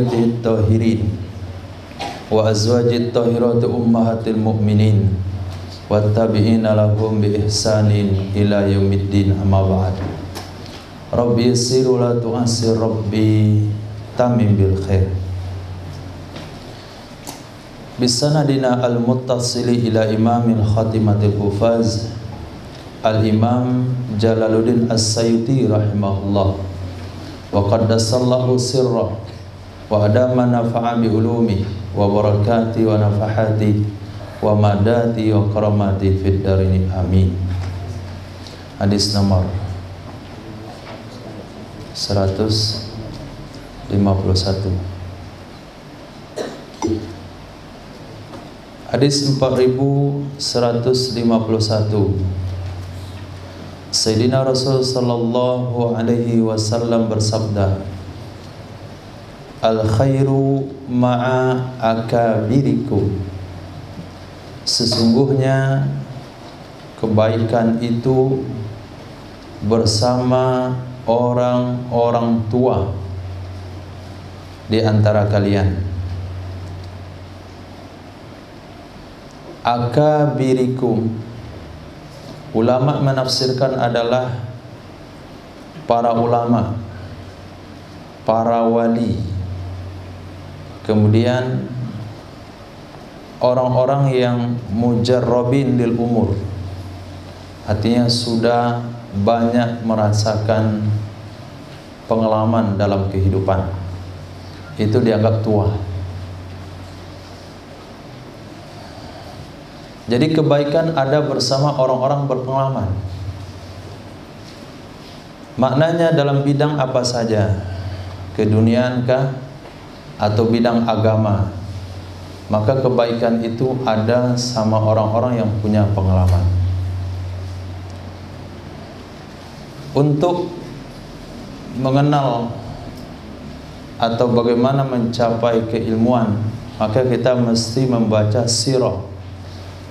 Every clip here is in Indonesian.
الطاهرين وأزواج الطاهرات أمهات المؤمنين والتابعين لهم بإحسان إلى يوم الدين أما بعد ربي يسر ولا تعسر ربي تمم بالخير بسندنا المتصل إلى إمام الخاتمة الحفاظ الإمام جلال الدين السيوطي رحمه الله وقدس الله سره وأدام نفع بعلومه وبركاته ونفحاته ومداته وكراماته في الدارين آمين. Hadis nomor 151. Hadis 4151. Sayyidina Rasul sallallahu alaihi wasallam bersabda, al khairu ma'a akabirikum. Sesungguhnya kebaikan itu bersama orang-orang tua di antara kalian. Akabirikum, ulama menafsirkan adalah para ulama, para wali, kemudian orang-orang yang mujarrabin lil umur, artinya sudah banyak merasakan pengalaman dalam kehidupan, itu dianggap tua. Jadi kebaikan ada bersama orang-orang berpengalaman. Maknanya dalam bidang apa saja, keduniaankah atau bidang agama, maka kebaikan itu ada sama orang-orang yang punya pengalaman. Untuk mengenal atau bagaimana mencapai keilmuan, maka kita mesti membaca sirah,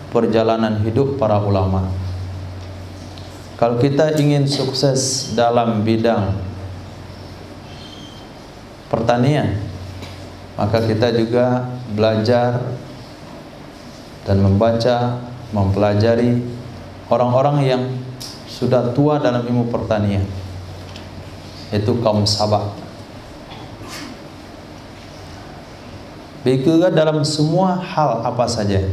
perjalanan hidup para ulama. Kalau kita ingin sukses dalam bidang pertanian, maka kita juga belajar dan membaca, mempelajari orang-orang yang sudah tua dalam ilmu pertanian, yaitu kaum Sabah. Begitu juga dalam semua hal apa saja.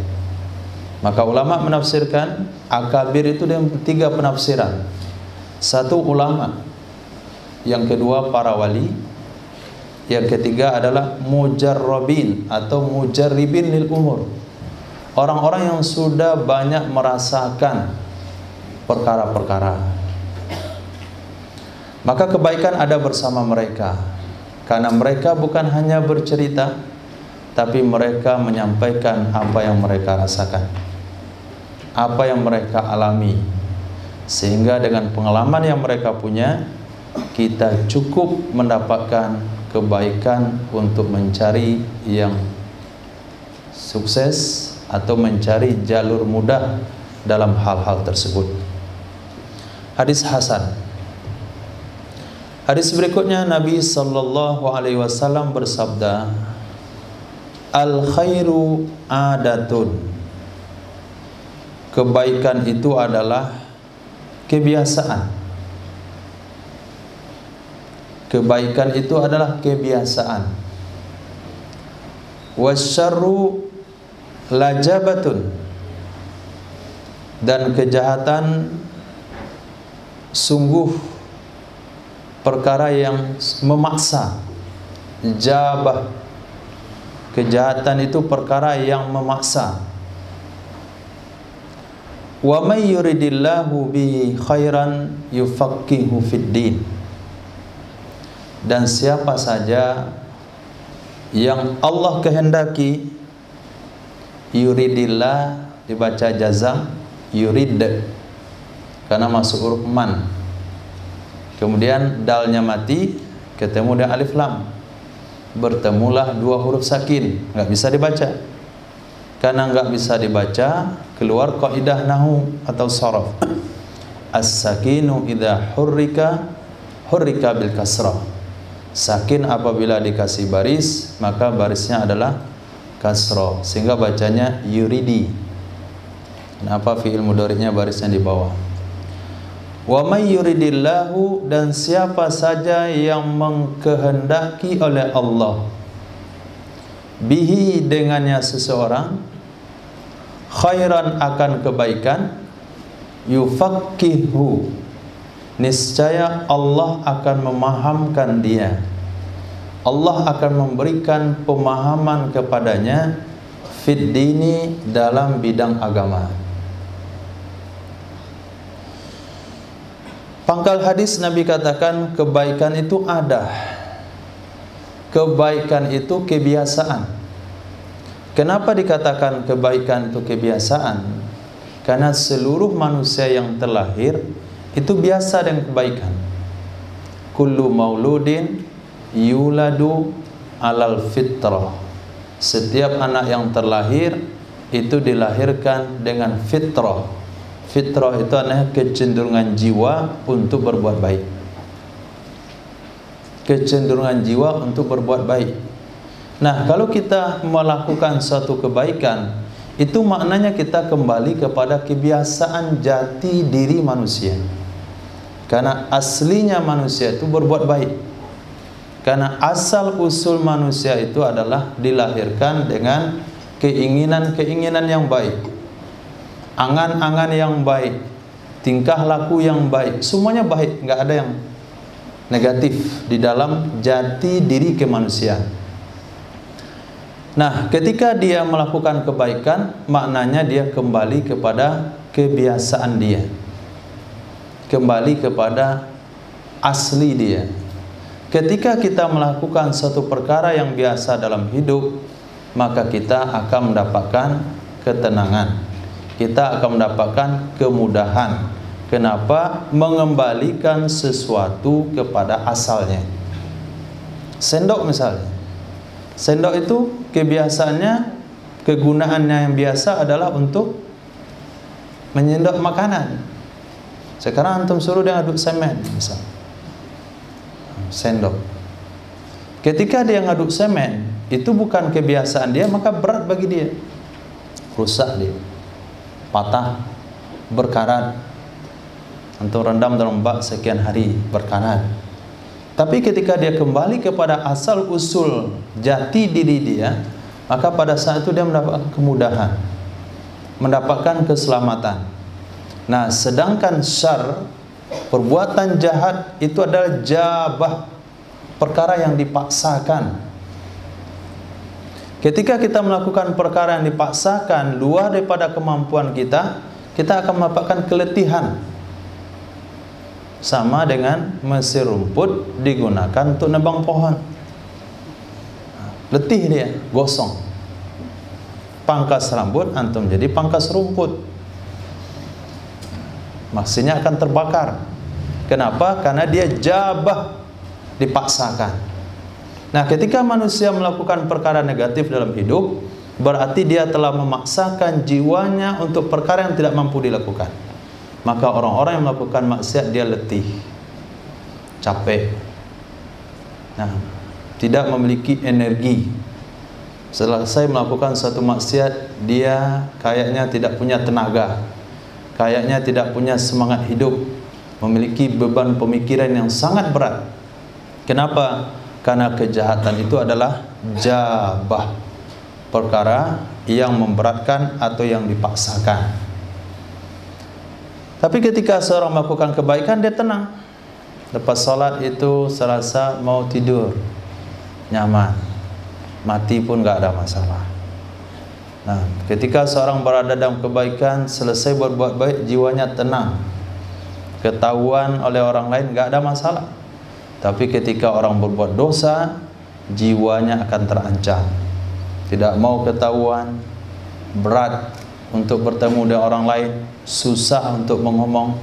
Maka ulama menafsirkan akabir itu dengan tiga penafsiran. Satu, ulama. Yang kedua, para wali. Yang ketiga adalah mujarrabin atau mujarribin lil umur, orang-orang yang sudah banyak merasakan perkara-perkara. Maka kebaikan ada bersama mereka, karena mereka bukan hanya bercerita, tapi mereka menyampaikan apa yang mereka rasakan, apa yang mereka alami, sehingga dengan pengalaman yang mereka punya, kita cukup mendapatkan kebaikan untuk mencari yang sukses atau mencari jalur mudah dalam hal-hal tersebut. Hadis hasan. Hadis berikutnya, Nabi sallallahu alaihi wasallam bersabda, al khairu adatun. Kebaikan itu adalah kebiasaan. Kebaikan itu adalah kebiasaan. Wasyarru lajabatun. Dan kejahatan sungguh perkara yang memaksa. Jabah, kejahatan itu perkara yang memaksa. Wa may yuridillahu bihi khairan yufaqihu fid din. Dan siapa saja yang Allah kehendaki, yuridillah dibaca jazam, yurid karena masuk huruf man, kemudian dalnya mati, ketemu dengan alif lam, bertemulah dua huruf sakin, nggak bisa dibaca. Karena nggak bisa dibaca, keluar kaidah nahu atau sharaf, as-sakinu idza hurrika bil kasrah. Sakin apabila dikasih baris, maka barisnya adalah kasroh, sehingga bacanya yuridi. Kenapa fi'il mudhari'nya barisnya di bawah? Wa may yuridillahu, dan siapa saja yang mengkehendaki oleh Allah, bihi, dengannya seseorang, khairan, akan kebaikan, yufaqihu, niscaya Allah akan memahamkan dia. Allah akan memberikan pemahaman kepadanya fid dini, dalam bidang agama. Pangkal hadis Nabi katakan kebaikan itu ada. Kebaikan itu kebiasaan. Kenapa dikatakan kebaikan itu kebiasaan? Karena seluruh manusia yang terlahir itu biasa dengan kebaikan. Kullu mauludin yuladu alal fitrah. Setiap anak yang terlahir itu dilahirkan dengan fitrah. Fitrah itu adalah kecenderungan jiwa untuk berbuat baik. Kecenderungan jiwa untuk berbuat baik. Nah, kalau kita melakukan suatu kebaikan, itu maknanya kita kembali kepada kebiasaan jati diri manusia. Karena aslinya manusia itu berbuat baik. Karena asal usul manusia itu adalah dilahirkan dengan keinginan-keinginan yang baik, angan-angan yang baik, tingkah laku yang baik, semuanya baik, nggak ada yang negatif di dalam jati diri kemanusiaan. Nah, ketika dia melakukan kebaikan, maknanya dia kembali kepada kebiasaan dia, kembali kepada asli dia. Ketika kita melakukan suatu perkara yang biasa dalam hidup, maka kita akan mendapatkan ketenangan, kita akan mendapatkan kemudahan. Kenapa? Mengembalikan sesuatu kepada asalnya. Sendok misalnya, sendok itu kebiasaannya, kegunaannya yang biasa adalah untuk menyendok makanan. Sekarang antum suruh dia ngaduk semen misalnya, sendok. Ketika dia ngaduk semen, itu bukan kebiasaan dia, maka berat bagi dia, rusak dia, patah, berkarat. Antum rendam dalam bak sekian hari, berkarat. Tapi ketika dia kembali kepada asal usul jati diri dia, maka pada saat itu dia mendapatkan kemudahan, mendapatkan keselamatan. Nah, sedangkan syar, perbuatan jahat, itu adalah jabah, perkara yang dipaksakan. Ketika kita melakukan perkara yang dipaksakan luar daripada kemampuan kita, kita akan mendapatkan keletihan. Sama dengan mesin rumput digunakan untuk nebang pohon, letih dia, gosong. Pangkas rambut antum jadi pangkas rumput, maksudnya akan terbakar. Kenapa? Karena dia jabah, dipaksakan. Nah, ketika manusia melakukan perkara negatif dalam hidup, berarti dia telah memaksakan jiwanya untuk perkara yang tidak mampu dilakukan. Maka orang-orang yang melakukan maksiat dia letih, capek, nah, tidak memiliki energi. Selesai melakukan suatu maksiat, dia kayaknya tidak punya tenaga, kayaknya tidak punya semangat hidup, memiliki beban pemikiran yang sangat berat. Kenapa? Karena kejahatan itu adalah jabah, perkara yang memberatkan atau yang dipaksakan. Tapi ketika seorang melakukan kebaikan, dia tenang. Lepas sholat itu serasa mau tidur, nyaman, mati pun gak ada masalah. Nah, ketika seorang berada dalam kebaikan, selesai berbuat baik, jiwanya tenang, ketahuan oleh orang lain gak ada masalah. Tapi ketika orang berbuat dosa, jiwanya akan terancam, tidak mau ketahuan, berat untuk bertemu dengan orang lain, susah untuk ngomong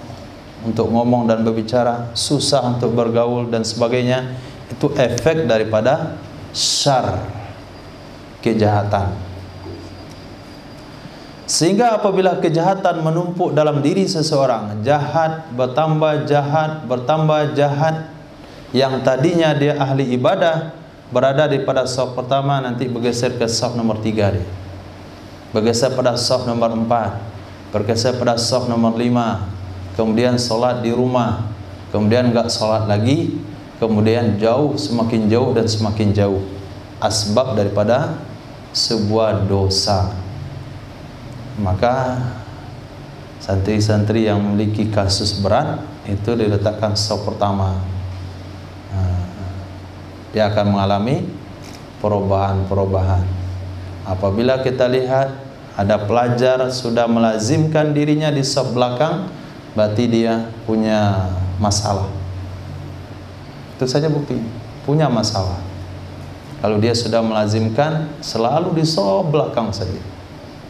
dan berbicara, susah untuk bergaul dan sebagainya. Itu efek daripada syar, kejahatan. Sehingga apabila kejahatan menumpuk dalam diri seseorang, jahat bertambah jahat, Yang tadinya dia ahli ibadah berada di pada saf pertama, nanti bergeser ke saf nomor 3 dia. Bergeser pada saf nomor 4, bergeser pada saf nomor 5, kemudian solat di rumah, kemudian enggak solat lagi, kemudian jauh, semakin jauh dan semakin jauh. Asbab daripada sebuah dosa. Maka santri-santri yang memiliki kasus berat itu diletakkan saf pertama. Dia akan mengalami perubahan-perubahan. Apabila kita lihat ada pelajar sudah melazimkan dirinya di saf belakang, berarti dia punya masalah. Itu saja bukti, punya masalah. Kalau dia sudah melazimkan selalu di saf belakang saja.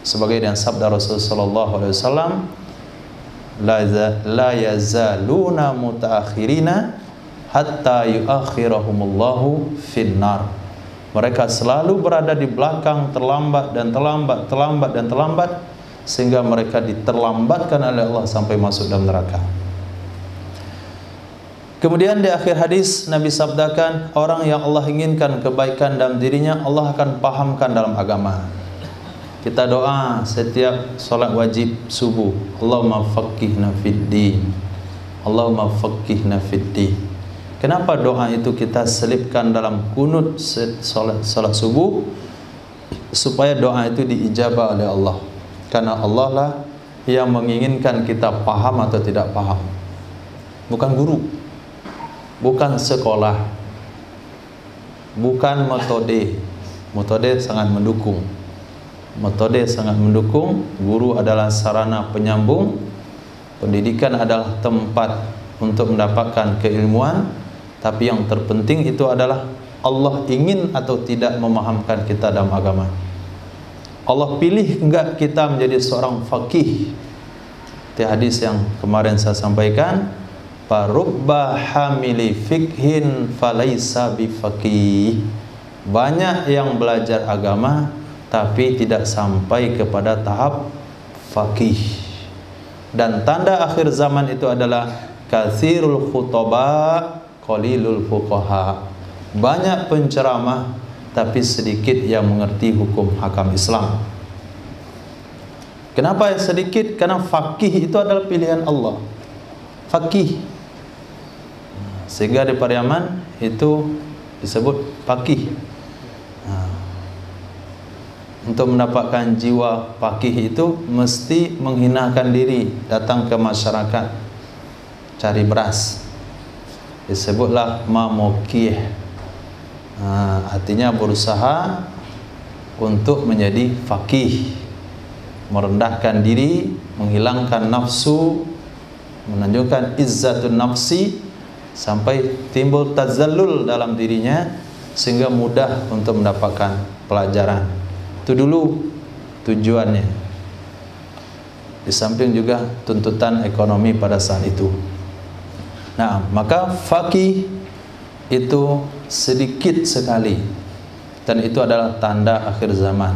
Sebagai yang sabda Rasulullah sallallahu alaihi wasallam, la yazaluna mutaakhirina hatta yuakhirahumullahu finnar. Mereka selalu berada di belakang, terlambat dan terlambat, terlambat dan terlambat, sehingga mereka diterlambatkan oleh Allah sampai masuk dalam neraka. Kemudian di akhir hadis Nabi sabdakan, orang yang Allah inginkan kebaikan dalam dirinya, Allah akan pahamkan dalam agama. Kita doa setiap solat wajib subuh, Allahumma faqihna fid din, Allahumma faqihna fid din. Kenapa doa itu kita selipkan dalam kunut salat subuh? Supaya doa itu diijabah oleh Allah. Karena Allah lah yang menginginkan kita paham atau tidak paham. Bukan guru, bukan sekolah, bukan metode. Metode sangat mendukung. Metode sangat mendukung. Guru adalah sarana penyambung. Pendidikan adalah tempat untuk mendapatkan keilmuan. Tapi yang terpenting itu adalah Allah ingin atau tidak memahamkan kita dalam agama. Allah pilih enggak kita menjadi seorang faqih. Itu hadis yang kemarin saya sampaikan. Farubba hamili fikhin falaisa bifaqih. Banyak yang belajar agama tapi tidak sampai kepada tahap faqih. Dan tanda akhir zaman itu adalah katsirul khutaba qalilul fuqaha. Banyak penceramah tapi sedikit yang mengerti hukum hakam Islam. Kenapa sedikit? Karena faqih itu adalah pilihan Allah. Faqih. Sehingga di Pariaman itu disebut faqih. Untuk mendapatkan jiwa faqih itu mesti menghinakan diri, datang ke masyarakat cari beras. Disebutlah mamukih. Artinya berusaha untuk menjadi faqih, merendahkan diri, menghilangkan nafsu, menunjukkan izzatun nafsi, sampai timbul tazallul dalam dirinya sehingga mudah untuk mendapatkan pelajaran. Itu dulu tujuannya. Di samping juga tuntutan ekonomi pada saat itu. Nah, maka faqih itu sedikit sekali, dan itu adalah tanda akhir zaman.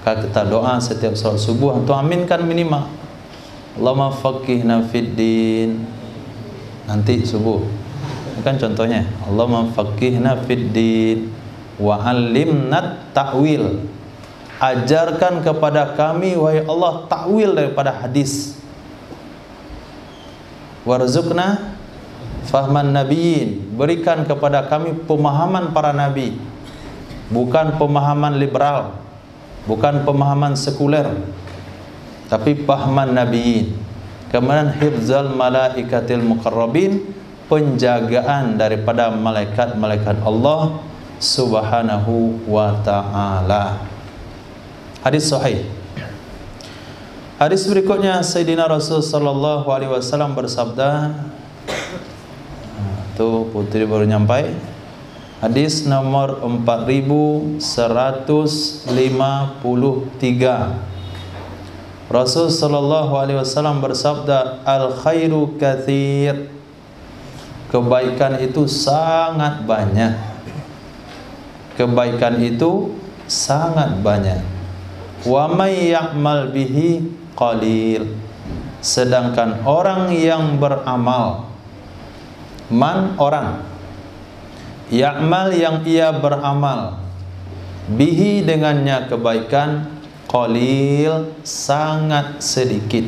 Kalau kita doa setiap salat subuh, atau aminkan minimal Allahumma faqihna fid din. Nanti subuh kan contohnya, Allahumma faqihna fid din wa 'allimna ta'wil. Ajarkan kepada kami wahai Allah ta'wil daripada hadis. Warzuqna fahman nabiyyin. Berikan kepada kami pemahaman para nabi, bukan pemahaman liberal, bukan pemahaman sekuler, tapi pahaman nabiyyin. Kemudian hifzal malaikatil muqarrabin, penjagaan daripada malaikat-malaikat Allah subhanahu wa ta'ala. Hadis sahih. Hadis berikutnya, Sayyidina Rasul sallallahu alaihi wasallam bersabda, tuh putri baru nyampai. Hadis nomor 4153. Rasul sallallahu alaihi wasallam bersabda, al khairu katsir. Kebaikan itu sangat banyak. Kebaikan itu sangat banyak. Wa may ya'mal bihi qalil. Sedangkan orang yang beramal, man orang, Ya'mal yang ia beramal, bihi dengannya kebaikan, qalil sangat sedikit.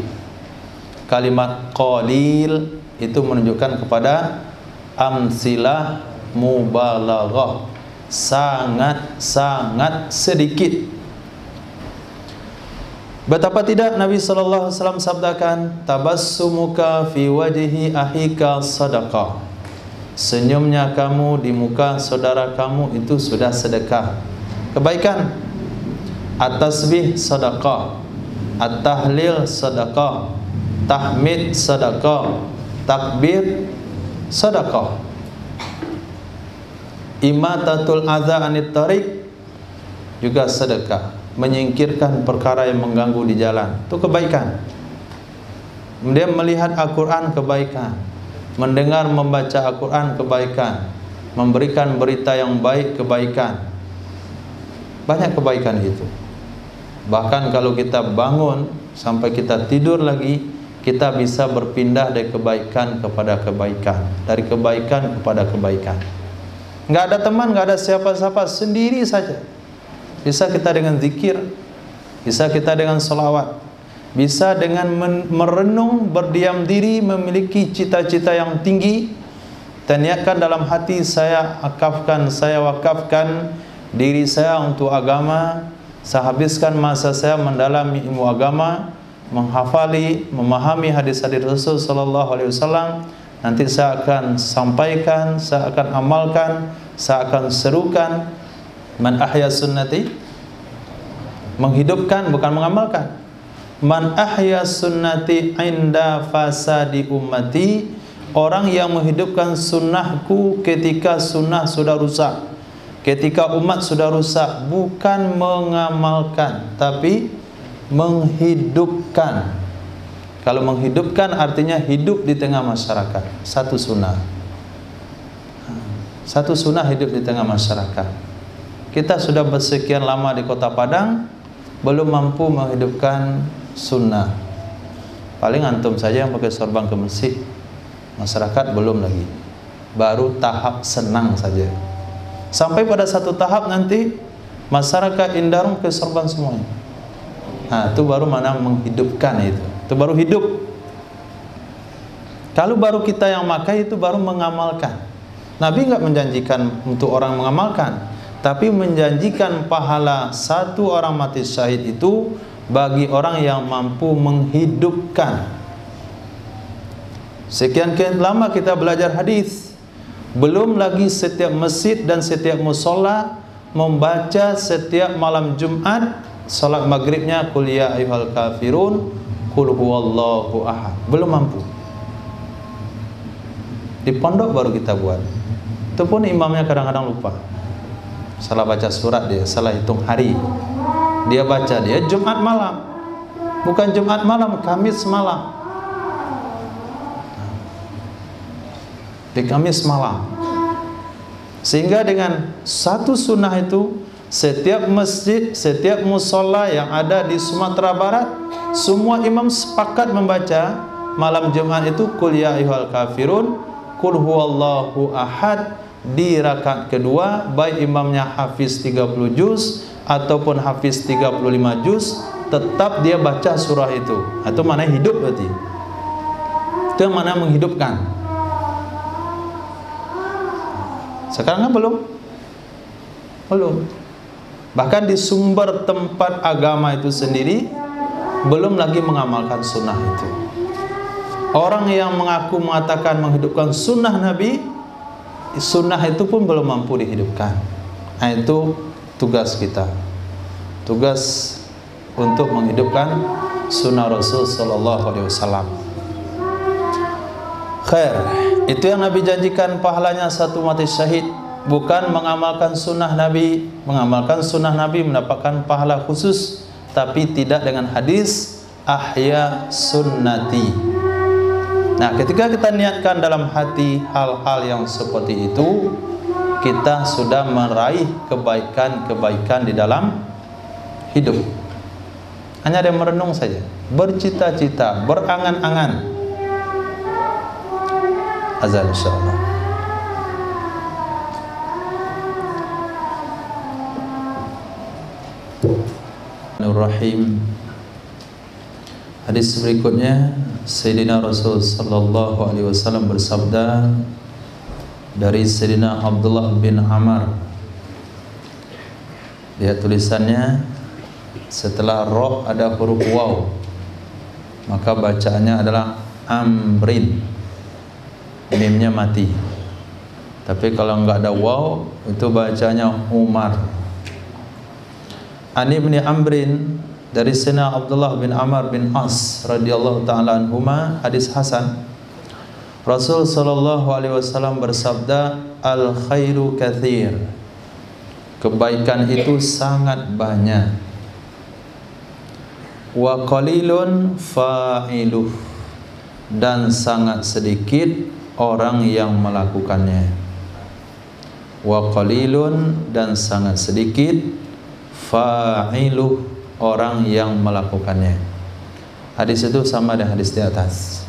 Kalimat qalil itu menunjukkan kepada amsilah mubalaghah, sangat sedikit. Betapa tidak Nabi sallallahu alaihi wasallam sabdakan, tabassumuka fi wajhi ahika sadaqah. Senyumnya kamu di muka saudara kamu itu sudah sedekah, kebaikan. At-tasbih sedekah, at-tahlil sedekah, tahmid sedekah, takbir sedekah. Imatatul adza anit tariq juga sedekah, menyingkirkan perkara yang mengganggu di jalan, itu kebaikan. Dia melihat Al-Quran, kebaikan. Mendengar membaca Al-Quran, kebaikan. Memberikan berita yang baik, kebaikan. Banyak kebaikan itu. Bahkan kalau kita bangun sampai kita tidur lagi, kita bisa berpindah dari kebaikan kepada kebaikan, dari kebaikan kepada kebaikan. Nggak ada teman, nggak ada siapa-siapa, sendiri saja. Bisa kita dengan zikir, bisa kita dengan selawat, bisa dengan merenung, berdiam diri, memiliki cita-cita yang tinggi, dan niatkan dalam hati, saya wakafkan diri saya untuk agama. Saya habiskan masa saya mendalami ilmu agama, menghafali, memahami hadis-hadis Rasul sallallahu alaihi wasallam. Nanti saya akan sampaikan, saya akan amalkan, saya akan serukan. Man ahya sunnati, menghidupkan bukan mengamalkan. Man ahya sunnati inda fasadi ummati, orang yang menghidupkan sunnahku ketika sunnah sudah rusak, ketika umat sudah rusak. Bukan mengamalkan, tapi menghidupkan. Kalau menghidupkan artinya hidup di tengah masyarakat. Satu sunnah hidup di tengah masyarakat. Kita sudah bersekian lama di Kota Padang, belum mampu menghidupkan sunnah. Paling antum saja yang pakai sorban ke masjid, masyarakat belum lagi, baru tahap senang saja. Sampai pada satu tahap nanti masyarakat Indarung ke sorban semuanya. Nah, itu baru mana menghidupkan, itu baru hidup. Kalau baru kita yang makai, itu baru mengamalkan. Nabi nggak menjanjikan untuk orang mengamalkan, tapi menjanjikan pahala satu orang mati syahid itu bagi orang yang mampu menghidupkan. Sekian lama kita belajar hadis, belum lagi setiap masjid dan setiap musola membaca setiap malam Jumat salat maghribnya qul ya ayyuhal kafirun qul huwallahu ahad. Belum mampu. Di pondok baru kita buat. Itu pun imamnya kadang-kadang lupa, salah baca surat dia, salah hitung hari. Dia baca, dia Jumat malam, bukan Jumat malam, Kamis malam. Di Kamis malam. Sehingga dengan satu sunnah itu, setiap masjid, setiap musola yang ada di Sumatera Barat, semua imam sepakat membaca malam Jumat itu qul ya ayyuhal kafirun qul huwallahu ahad. Di rakaat kedua, baik imamnya hafiz 30 juz ataupun hafiz 35 juz, tetap dia baca surah itu. Itu mana hidup berarti. Itu yang mana menghidupkan. Sekarang kan belum. Bahkan di sumber tempat agama itu sendiri belum lagi mengamalkan sunnah itu. Orang yang mengaku mengatakan menghidupkan sunnah Nabi, sunnah itu pun belum mampu dihidupkan. Nah, itu tugas kita, tugas untuk menghidupkan sunnah Rasul sallallahu alaihi wasallam. Khair, itu yang Nabi janjikan pahalanya satu mati syahid, bukan mengamalkan sunnah Nabi. Mengamalkan sunnah Nabi mendapatkan pahala khusus, tapi tidak dengan hadis ahya sunnati. Nah, ketika kita niatkan dalam hati hal-hal yang seperti itu, kita sudah meraih kebaikan-kebaikan di dalam hidup. Hanya ada yang merenung saja, bercita-cita, berangan-angan. Azan insyaallah. Bismillahirrahmanirrahim. Hadis berikutnya, Sayyidina Rasul sallallahu alaihi wasallam bersabda dari Sayyidina Abdullah bin Amr. Lihat tulisannya, setelah roh ada huruf waw, maka bacaannya adalah amrin, mimnya mati. Tapi kalau enggak ada waw, itu bacanya Umar. Ani bin Amrin, dari Sayyidina Abdullah bin Amr bin As radhiyallahu taala anhuma, hadis hasan. Rasul sallallahu alaihi wasallam bersabda, al khairu katsir. Kebaikan itu sangat banyak. Wa qalilun fa'iluh, dan sangat sedikit orang yang melakukannya. Wa qalilun, dan sangat sedikit fa'iluh, orang yang melakukannya. Hadis itu sama dengan hadis di atas.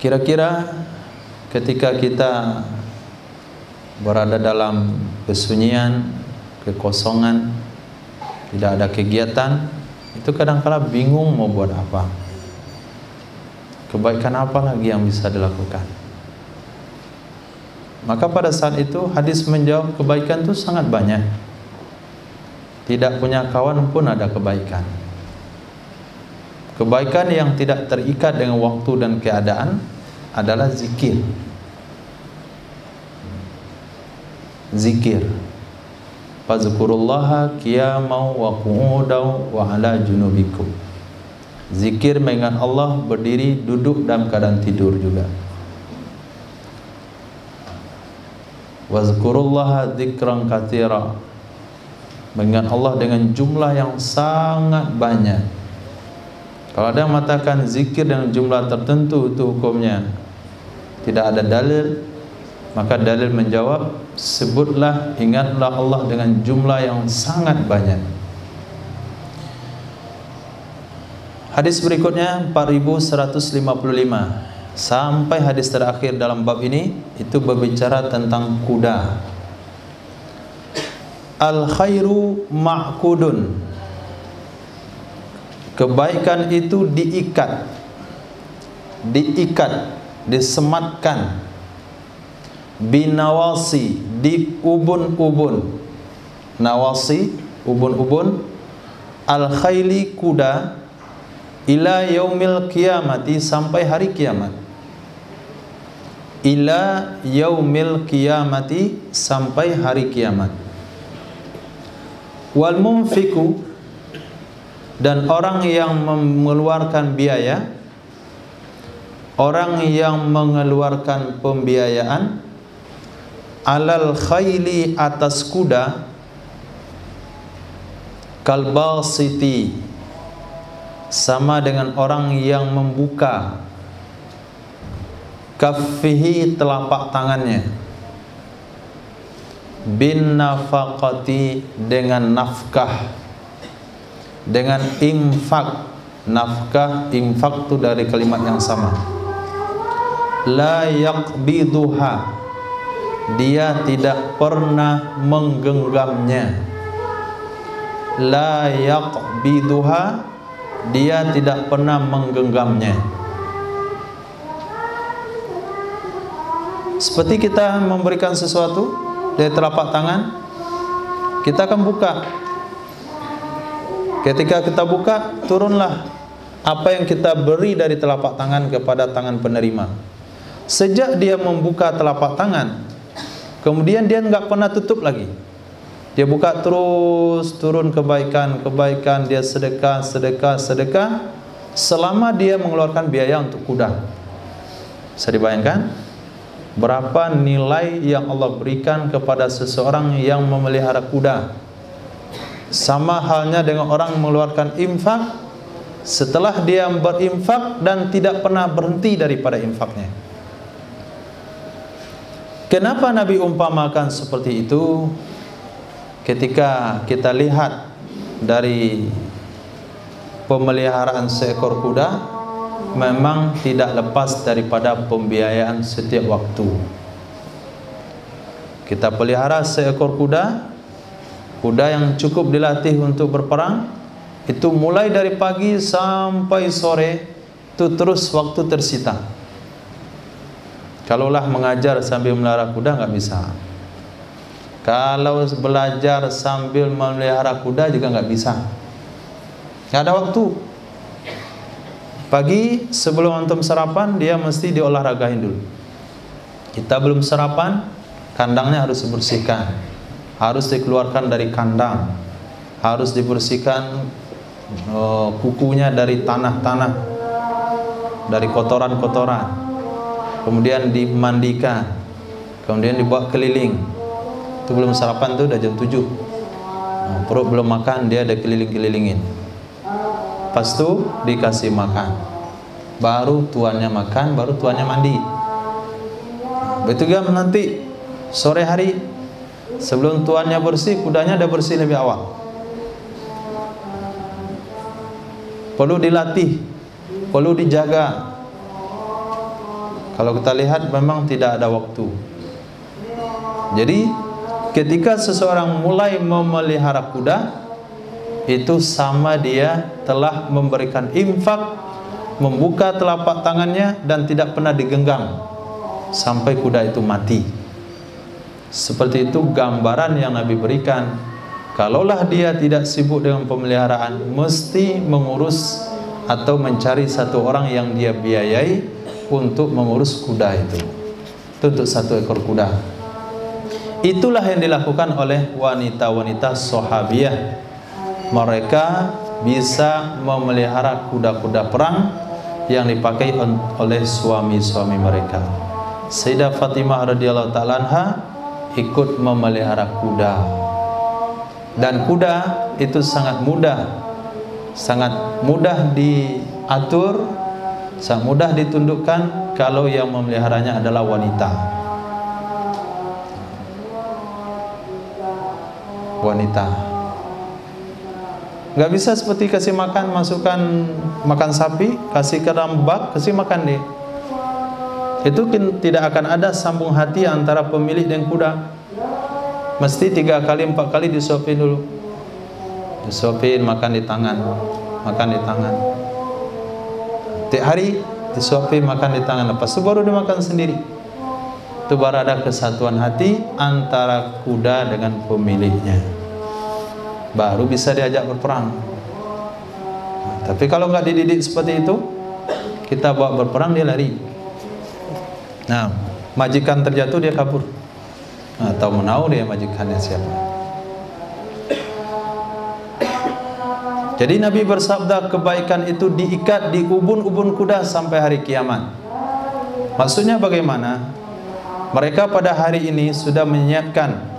Kira-kira ketika kita berada dalam kesunyian, kekosongan, tidak ada kegiatan, itu kadang-kala bingung mau buat apa. Kebaikan apa lagi yang bisa dilakukan? Maka pada saat itu hadis menjawab, kebaikan itu sangat banyak. Tidak punya kawan pun ada kebaikan. Kebaikan yang tidak terikat dengan waktu dan keadaan adalah zikir. Zikir. Fazkurullaha qiyamau wa qu'udan wa ala junubikum. Zikir mengingat Allah berdiri, duduk, dalam keadaan tidur juga. Wazkurullaha dzikran katsira. Mengingat Allah dengan jumlah yang sangat banyak. Kalau ada yang mengatakan zikir dengan jumlah tertentu itu hukumnya tidak ada dalil, maka dalil menjawab, sebutlah, ingatlah Allah dengan jumlah yang sangat banyak. Hadis berikutnya 4155 sampai hadis terakhir dalam bab ini, itu berbicara tentang kuda. Al khairu ma'kudun. Kebaikan itu diikat, disematkan, binawasi, di ubun-ubun. Nawasi, ubun-ubun. Al khayli, kuda, ila yaumil qiyamati, sampai hari kiamat. Ila yaumil qiyamati, sampai hari kiamat. Wal munfiku, dan orang yang mengeluarkan biaya, orang yang mengeluarkan pembiayaan, alal khayli, atas kuda, kalbasiti, sama dengan orang yang membuka kaffihi, telapak tangannya, bin nafaqati, dengan nafkah, dengan infak. Nafkah, infak itu dari kalimat yang sama. La yaqbiduha, dia tidak pernah menggenggamnya. La yaqbiduha, dia tidak pernah menggenggamnya. Seperti kita memberikan sesuatu dari telapak tangan, kita akan buka. Ketika kita buka, turunlah apa yang kita beri dari telapak tangan kepada tangan penerima. Sejak dia membuka telapak tangan, kemudian dia enggak pernah tutup lagi. Dia buka terus, turun kebaikan, dia sedekah, selama dia mengeluarkan biaya untuk kuda. Bisa dibayangkan berapa nilai yang Allah berikan kepada seseorang yang memelihara kuda. Sama halnya dengan orang mengeluarkan infak, setelah dia berinfak dan tidak pernah berhenti daripada infaknya. Kenapa Nabi umpamakan seperti itu? Ketika kita lihat dari pemeliharaan seekor kuda, memang tidak lepas daripada pembiayaan setiap waktu. Kita pelihara seekor kuda, Kuda yang cukup dilatih untuk berperang itu mulai dari pagi sampai sore, itu terus waktu tersita. Kalaulah mengajar sambil melihara kuda nggak bisa. Kalau belajar sambil memelihara kuda juga nggak bisa. Nggak ada waktu. Pagi sebelum antum sarapan dia mesti diolahragain dulu. Kita belum sarapan, kandangnya harus dibersihkan, harus dikeluarkan dari kandang, harus dibersihkan kukunya dari tanah-tanah, dari kotoran-kotoran, kemudian dimandikan, kemudian dibawa keliling. Itu belum sarapan tuh udah jam 7. Perut belum makan dia ada keliling-kelilingin. Pas itu dikasih makan, baru tuannya makan, baru tuannya mandi. Betul kan nanti sore hari sebelum tuannya bersih, kudanya udah bersih lebih awal. Perlu dilatih, perlu dijaga. Kalau kita lihat memang tidak ada waktu. Jadi ketika seseorang mulai memelihara kuda, itu sama dia telah memberikan infak, membuka telapak tangannya dan tidak pernah digenggam sampai kuda itu mati. Seperti itu gambaran yang Nabi berikan. Kalaulah dia tidak sibuk dengan pemeliharaan, mesti mengurus atau mencari satu orang yang dia biayai untuk mengurus kuda itu. Itu untuk satu ekor kuda. Itulah yang dilakukan oleh wanita-wanita sahabiyah. Mereka bisa memelihara kuda-kuda perang yang dipakai oleh suami-suami mereka. Sayyidah Fatimah radhiyallahu ta'ala anha ikut memelihara kuda. Dan kuda itu sangat mudah diatur, sangat mudah ditundukkan kalau yang memeliharanya adalah wanita. Nggak bisa seperti kasih makan, masukkan makan sapi, kasih ke dalam bak, kasih makan dia. Itu tidak akan ada sambung hati antara pemilik dan kuda. Mesti 3 kali 4 kali disuapin dulu. Disuapin, makan di tangan, makan di tangan. Tiap hari disuapin, makan di tangan. Lepas itu baru dimakan sendiri. Itu baru ada kesatuan hati antara kuda dengan pemiliknya. Baru bisa diajak berperang. Tapi kalau nggak dididik seperti itu, kita bawa berperang dia lari. Nah, majikan terjatuh dia kabur. Tahu menahu dia majikannya siapa. Jadi Nabi bersabda kebaikan itu diikat di ubun-ubun kuda sampai hari kiamat. Maksudnya bagaimana? Mereka pada hari ini sudah menyiapkan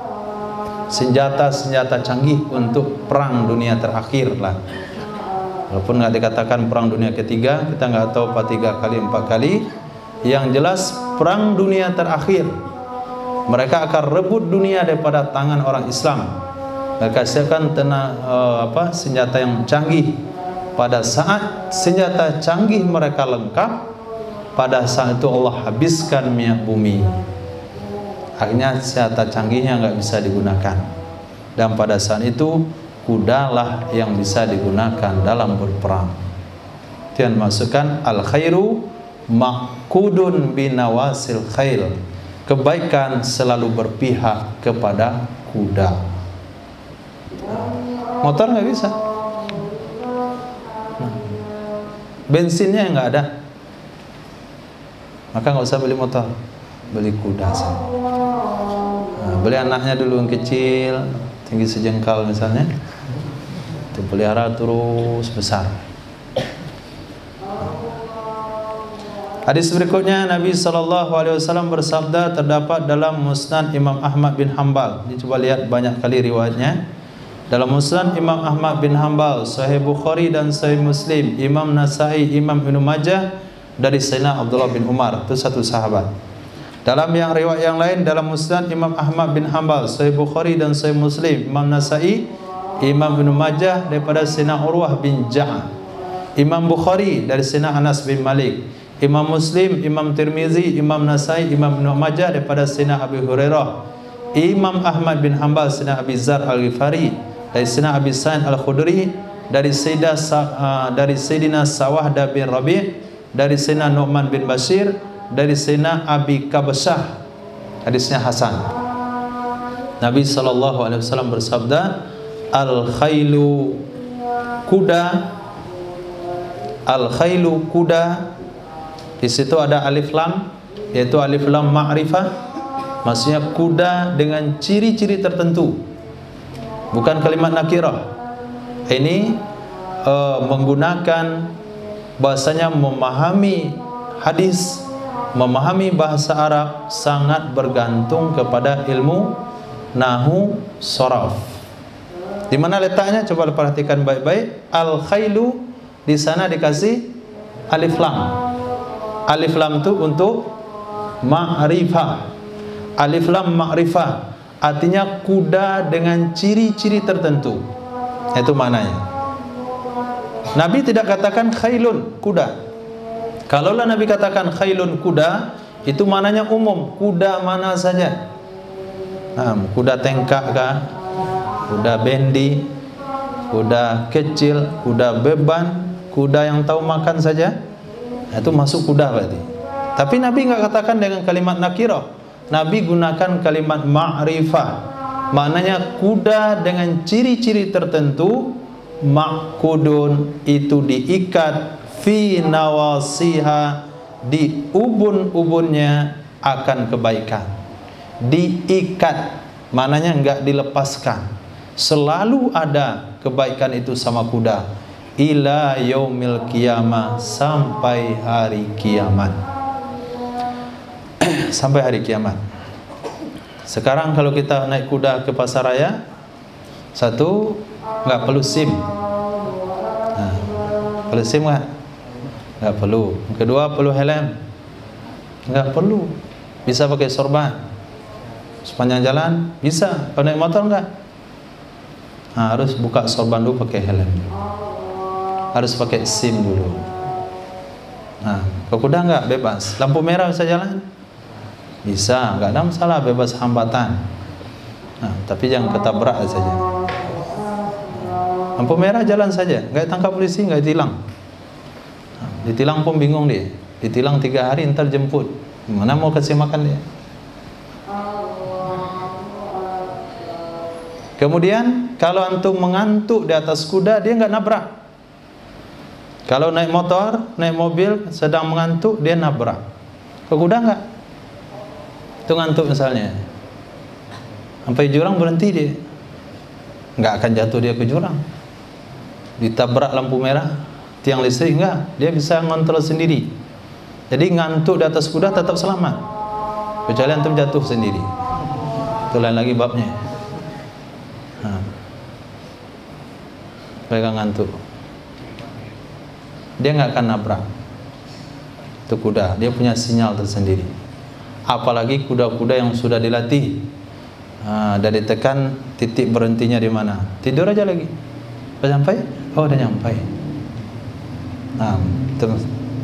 senjata-senjata canggih untuk perang dunia terakhir lah. Walaupun nggak dikatakan perang dunia ketiga, kita nggak tahu apa 3 kali 4 kali. Yang jelas perang dunia terakhir. Mereka akan rebut dunia daripada tangan orang Islam. Mereka siapkan senjata yang canggih. Pada saat senjata canggih mereka lengkap, pada saat itu Allah habiskan minyak bumi. Akhirnya senjata canggihnya nggak bisa digunakan. Dan pada saat itu kudalah yang bisa digunakan dalam berperang. Itu yang dimaksudkan al khairu maqudun binawasil khail. Kebaikan selalu berpihak kepada kuda. Motor nggak bisa. Bensinnya nggak ada. Maka nggak usah beli motor, beli kuda saja. Beli anaknya dulu yang kecil, tinggi sejengkal misalnya, itu pelihara terus besar. Hadis berikutnya Nabi SAW bersabda terdapat dalam Musnad Imam Ahmad bin Hanbal. Ini coba lihat banyak kali riwayatnya. Dalam Musnad Imam Ahmad bin Hanbal, Sahih Bukhari dan Sahih Muslim, Imam Nasai, Imam Ibnu Majah dari Sayyidina Abdullah bin Umar, itu satu sahabat. Dalam yang riwayat yang lain dalam Musnad Imam Ahmad bin Hanbal, Sahih Bukhari dan Sahih Muslim, Imam Nasai, Imam Ibnu Majah daripada Sayyidina Urwah bin Ja'ad. Imam Bukhari dari Sayyidina Anas bin Malik, Imam Muslim, Imam Tirmizi, Imam Nasai, Imam Ibnu Majah daripada Sayyidina Abu Hurairah. Imam Ahmad bin Hanbal, Sayyidina Abi Dzar Al-Ghifari, dari Sayyidina Abi Sa'id Al-Khudri, dari Sayyidina Sawahda bin Rabi', dari Sayyidina Nu'man bin Bashir, dari Sayyidina Abi Kabsyah. Hadisnya hasan. Nabi SAW bersabda, al-khailu kuda. Di situ ada alif lam, yaitu alif lam ma'rifah, maksudnya kuda dengan ciri-ciri tertentu, bukan kalimat nakirah. Ini menggunakan bahasanya, memahami hadis, memahami bahasa Arab sangat bergantung kepada ilmu nahu sharaf. Di mana letaknya? Coba perhatikan baik-baik. Al-khailu di sana dikasih alif lam. Alif lam itu untuk ma'rifah. Alif lam ma'rifah artinya kuda dengan ciri-ciri tertentu. Itu maknanya. Nabi tidak katakan khailun, kuda. Kalaulah Nabi katakan khailun, kuda, itu maknanya umum, kuda mana saja. Kuda tengkak kah, kuda bendi, kuda kecil, kuda beban, kuda yang tahu makan saja, itu masuk kuda berarti. Tapi Nabi enggak katakan dengan kalimat nakirah. Nabi gunakan kalimat ma'rifah. Maknanya kuda dengan ciri-ciri tertentu, ma'kudun, itu diikat, fi nawasiha, di ubun-ubunnya akan kebaikan. Diikat, maknanya enggak dilepaskan. Selalu ada kebaikan itu sama kuda. Ila yaumil qiyamah, sampai hari kiamat. Sampai hari kiamat. Sekarang kalau kita naik kuda ke pasar raya, satu, enggak perlu SIM. Perlu SIM enggak? Enggak perlu. Kedua, perlu helm? Enggak perlu. Bisa pakai sorban. Sepanjang jalan bisa. Kalau naik motor enggak? Harus buka sorban dulu, pakai helm. Harus pakai SIM dulu. Kalau kuda enggak, bebas. Lampu merah bisa jalan? Bisa, enggak ada masalah, bebas hambatan. Tapi jangan ketabrak saja. Lampu merah jalan saja, enggak tangkap polisi, enggak ditilang. Ditilang pun bingung dia. Ditilang 3 hari, ntar jemput. Mana mau kasih makan dia? Kemudian kalau antum mengantuk di atas kuda, dia enggak nabrak. Kalau naik motor, naik mobil, sedang mengantuk, dia nabrak. Kalau kuda enggak. Itu ngantuk misalnya, sampai jurang berhenti dia, enggak akan jatuh dia ke jurang. Ditabrak lampu merah, tiang listrik, enggak, dia bisa ngontrol sendiri. Jadi ngantuk di atas kuda tetap selamat, kecuali antum jatuh sendiri, itu lain lagi babnya. Mereka ngantuk, dia enggak akan nabrak. Itu kuda, dia punya sinyal tersendiri. Apalagi kuda-kuda yang sudah dilatih, dari tekan titik berhentinya di mana, tidur aja lagi. Udah sampai? Oh, udah nyampai.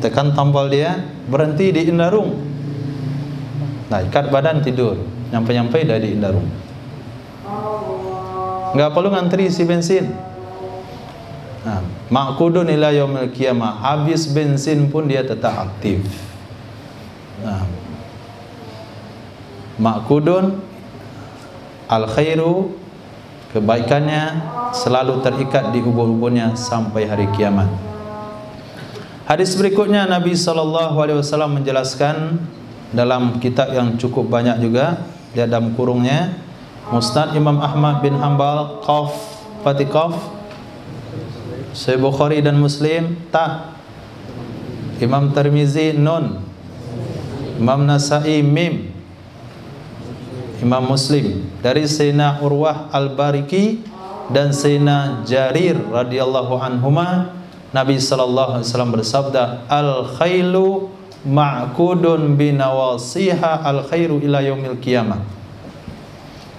Tekan tombol dia, berhenti di Indarung. Ikat badan, tidur. Nyampe-nyampe dah di Indarung. Enggak perlu ngantri isi bensin. Ma'kudun ila yaumil qiyamah, habis bensin pun dia tetap aktif. Ma'kudun, al-khairu, kebaikannya selalu terikat di ubun-ubunnya sampai hari kiamat. Hadis berikutnya Nabi SAW menjelaskan dalam kitab yang cukup banyak juga, di dalam kurungnya Musnad Imam Ahmad bin Hanbal, Qaf, Fatih Qaf, Sahih Bukhari dan Muslim, Ta, Imam Tirmizi, Nun, Imam Nasa'i, Mim, Imam Muslim, dari Sayyidina Urwah Al-Bariki dan Sayyidina Jarir radhiyallahu anhuma, Nabi sallallahu alaihi wasallam bersabda, al-khailu ma'kudun binawasiha al-khairu ila yaumil qiyamah.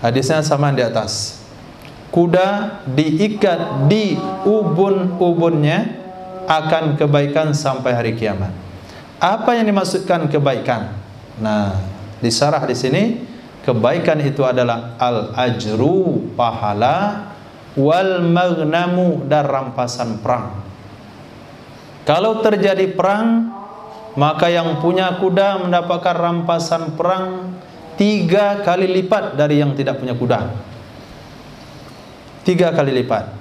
Hadisnya sama di atas. Kuda diikat di ubun-ubunnya akan kebaikan sampai hari kiamat. Apa yang dimaksudkan kebaikan? Disarah di sini, Kebaikan itu adalah al-ajru, pahala, wal maghnamu, dan rampasan perang. Kalau terjadi perang, maka yang punya kuda mendapatkan rampasan perang 3 kali lipat dari yang tidak punya kuda. 3 kali lipat.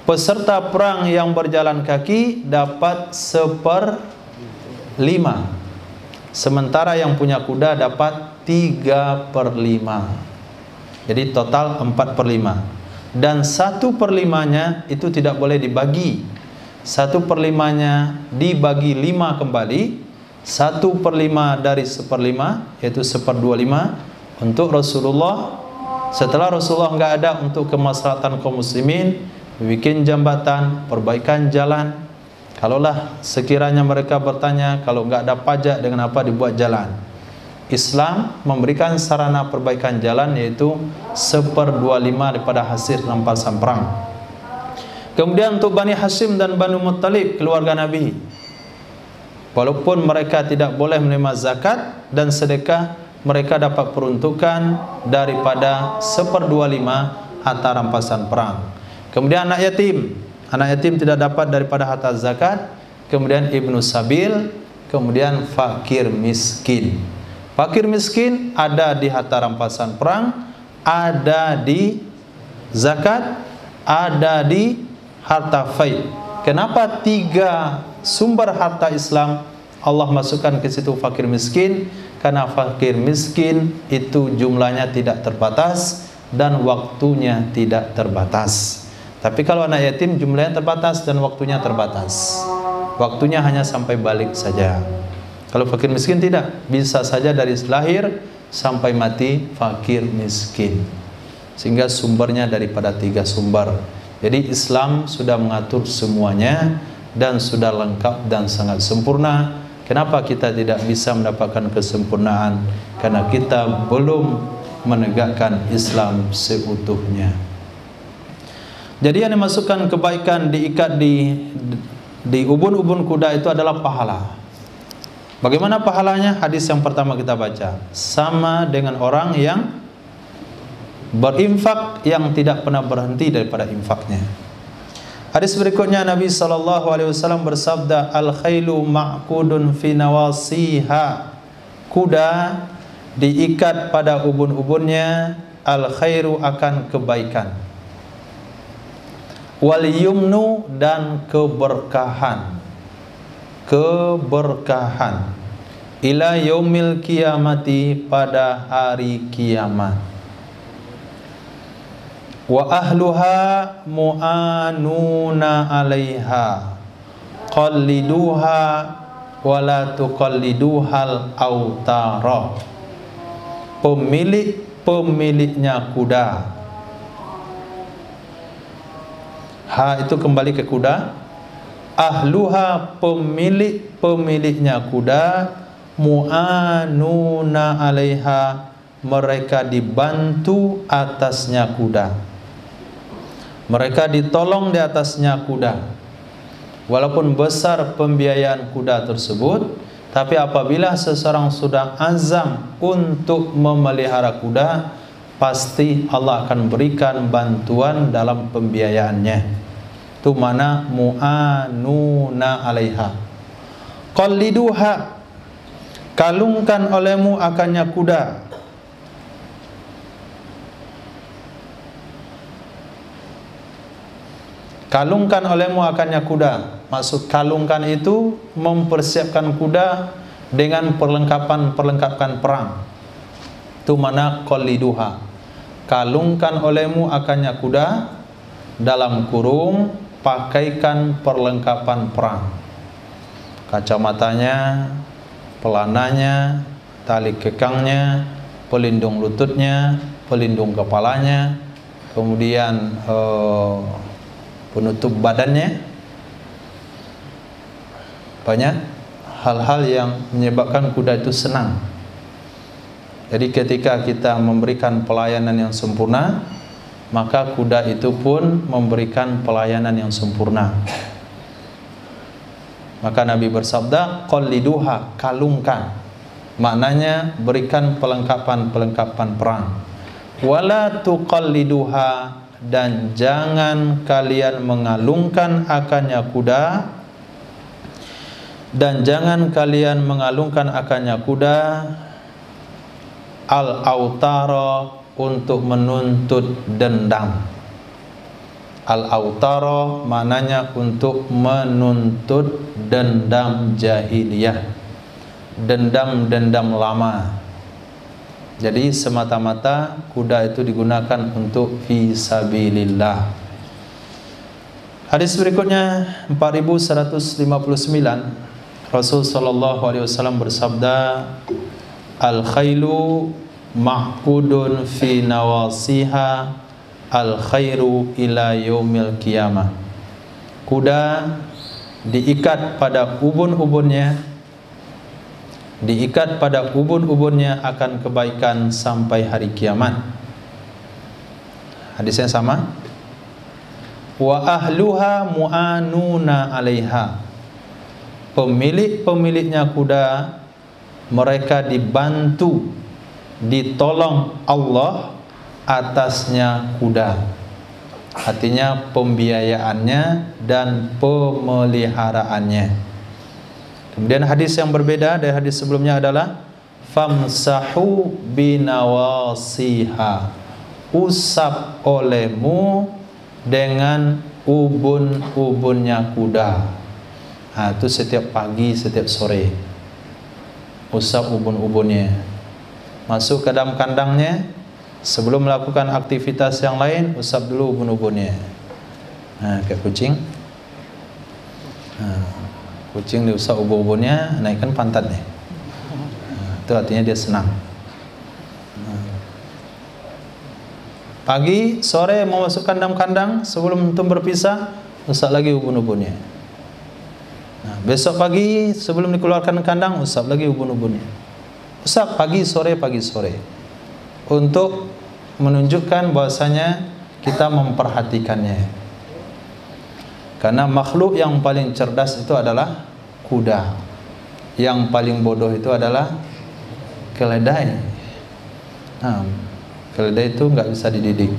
Peserta perang yang berjalan kaki dapat 1/5, sementara yang punya kuda dapat 3/5. Jadi total 4/5. Dan 1/5-nya itu tidak boleh dibagi. 1/5-nya dibagi 5 kembali. 1/5 dari 1/5, yaitu 1/25 untuk Rasulullah. Setelah Rasulullah nggak ada, untuk kemaslahatan kaum muslimin, bikin jambatan, perbaikan jalan. Kalaulah sekiranya mereka bertanya, kalau nggak ada pajak, dengan apa dibuat jalan? Islam memberikan sarana perbaikan jalan, yaitu 1/25 daripada hasil rampasan perang. Kemudian untuk Bani Hashim dan Banu Muttalib, keluarga Nabi, walaupun mereka tidak boleh menerima zakat dan sedekah, mereka dapat peruntukan daripada 1/25 harta rampasan perang. Kemudian anak yatim tidak dapat daripada harta zakat. Kemudian ibnu sabil, kemudian fakir miskin. Fakir miskin ada di harta rampasan perang, ada di zakat, ada di harta faid. Kenapa 3 sumber harta Islam Allah masukkan ke situ fakir miskin? Karena fakir miskin itu jumlahnya tidak terbatas dan waktunya tidak terbatas. Tapi kalau anak yatim jumlahnya terbatas dan waktunya terbatas. Waktunya hanya sampai balik saja. Kalau fakir miskin tidak, bisa saja dari lahir sampai mati fakir miskin. Sehingga sumbernya daripada 3 sumber. Jadi Islam sudah mengatur semuanya dan sudah lengkap dan sangat sempurna. Kenapa kita tidak bisa mendapatkan kesempurnaan? Karena kita belum menegakkan Islam seutuhnya. Jadi yang dimasukkan kebaikan diikat di ubun-ubun kuda itu adalah pahala. Bagaimana pahalanya? Hadis yang pertama kita baca, sama dengan orang yang berinfak yang tidak pernah berhenti daripada infaknya. Hadis berikutnya Nabi SAW bersabda, al-khailu ma'kudun fi nawasiha. Kuda diikat pada ubun-ubunnya, al-khairu akan kebaikan, wal yumnu dan keberkahan, ila yaumil kiamati pada hari kiamat. Wa ahluha mu'anuna 'alaiha qalliduha wa la tuqalliduhal autara. Pemiliknya kuda. Ha itu kembali ke kuda. Ahluha pemiliknya kuda, mu'anuna 'alaiha mereka dibantu atasnya kuda. Mereka ditolong di atasnya kuda. Walaupun besar pembiayaan kuda tersebut, tapi apabila seseorang sudah azam untuk memelihara kuda, pasti Allah akan berikan bantuan dalam pembiayaannya. Itu mana mu'anuna 'alaiha. Qalliduha, kalungkan olehmu akannya kuda. Kalungkan olehmu akannya kuda. Maksud kalungkan itu mempersiapkan kuda dengan perlengkapan perang. Itu mana qalliduha. Kalungkan olehmu akannya kuda, dalam kurung pakaikan perlengkapan perang. Kacamatanya, pelananya, tali kekangnya, pelindung lututnya, pelindung kepalanya, kemudian penutup badannya. Banyak hal-hal yang menyebabkan kuda itu senang. Jadi ketika kita memberikan pelayanan yang sempurna, maka kuda itu pun memberikan pelayanan yang sempurna. Maka Nabi bersabda, qalliduha, kalungkan. maknanya berikan pelengkapan-pelengkapan perang. Wala tuqalliduha, dan jangan kalian mengalungkan akannya kuda, dan jangan kalian mengalungkan akannya kuda al-autara, untuk menuntut dendam. Al-autara maknanya untuk menuntut dendam jahiliyah, dendam-dendam lama. Jadi semata-mata kuda itu digunakan untuk fisabilillah. Hadis berikutnya 4159, Rasul sallallahu alaihi wasallam bersabda, al-khailu ma'qudun fi nawasiha al-khairu ila yaumil qiyamah. Kuda diikat pada ubun-ubunnya, diikat pada ubun-ubunnya akan kebaikan sampai hari kiamat. Hadisnya sama. Wa ahluha mu'anuna 'alaiha. Pemilik-pemiliknya kuda, mereka dibantu, ditolong Allah atasnya kuda. Artinya pembiayaannya dan pemeliharaannya. Kemudian hadis yang berbeda dari hadis sebelumnya adalah famsahu binawasiha. Usap olehmu dengan ubun-ubunnya kuda. Nah, itu setiap pagi, setiap sore. Usap ubun-ubunnya. Masuk ke dalam kandangnya, sebelum melakukan aktivitas yang lain, usap dulu ubun-ubunnya. Nah, kayak kucing. Nah, kucing diusap ubun-ubunnya, naikkan pantatnya. Nah, itu artinya dia senang. Pagi, sore mau masuk kandang-kandang, sebelum itu berpisah, usap lagi ubun-ubunnya. Nah, besok pagi sebelum dikeluarkan kandang, usap lagi ubun-ubunnya. Usap pagi sore, untuk menunjukkan bahwasanya kita memperhatikannya. Karena makhluk yang paling cerdas itu adalah kuda, yang paling bodoh itu adalah keledai. Nah, keledai itu nggak bisa dididik,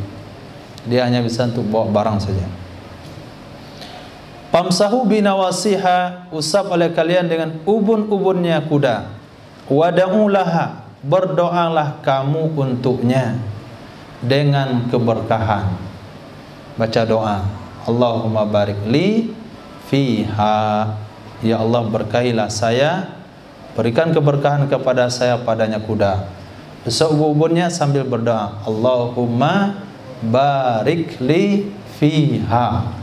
dia hanya bisa untuk bawa barang saja. Pamsahu binawasiha, usap oleh kalian dengan ubun-ubunnya kuda. Wada'ulaha, berdoalah kamu untuknya dengan keberkahan. Baca doa, Allahumma barik li fiha, ya Allah berkahilah saya, berikan keberkahan kepada saya padanya kuda. Usap ubun-ubunnya sambil berdoa, Allahumma barik li fiha,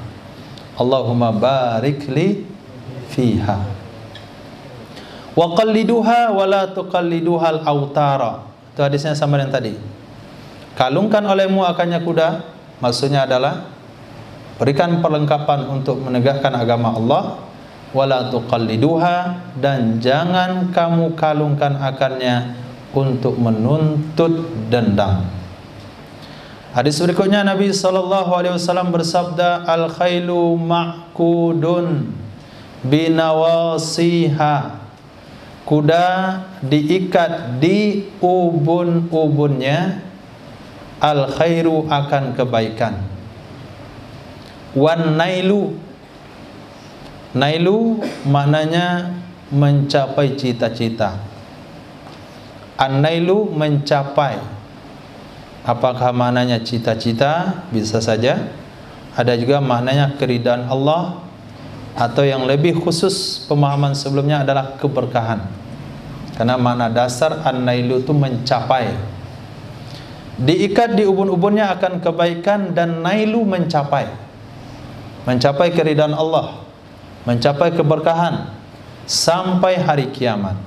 Allahumma barik li fiha. Wa qalliduha wa la tuqalliduhal autara. Itu hadisnya sama dengan tadi. Kalungkan olehmu akannya kuda, maksudnya adalah berikan perlengkapan untuk menegakkan agama Allah. Wa la tuqalliduha, dan jangan kamu kalungkan akannya untuk menuntut dendam. Hadis berikutnya Nabi SAW bersabda, al-khailu ma'kudun binawasiha. Kuda diikat di ubun-ubunnya, al-khairu akan kebaikan. Wan nailu, nailu maknanya mencapai cita-cita. An-nailu mencapai. Apakah maknanya cita-cita? Bisa saja. Ada juga maknanya keridhaan Allah, atau yang lebih khusus pemahaman sebelumnya adalah keberkahan. Karena makna dasar an-nailu itu mencapai. Diikat di ubun-ubunnya akan kebaikan, dan nailu mencapai. Mencapai keridhaan Allah, mencapai keberkahan sampai hari kiamat.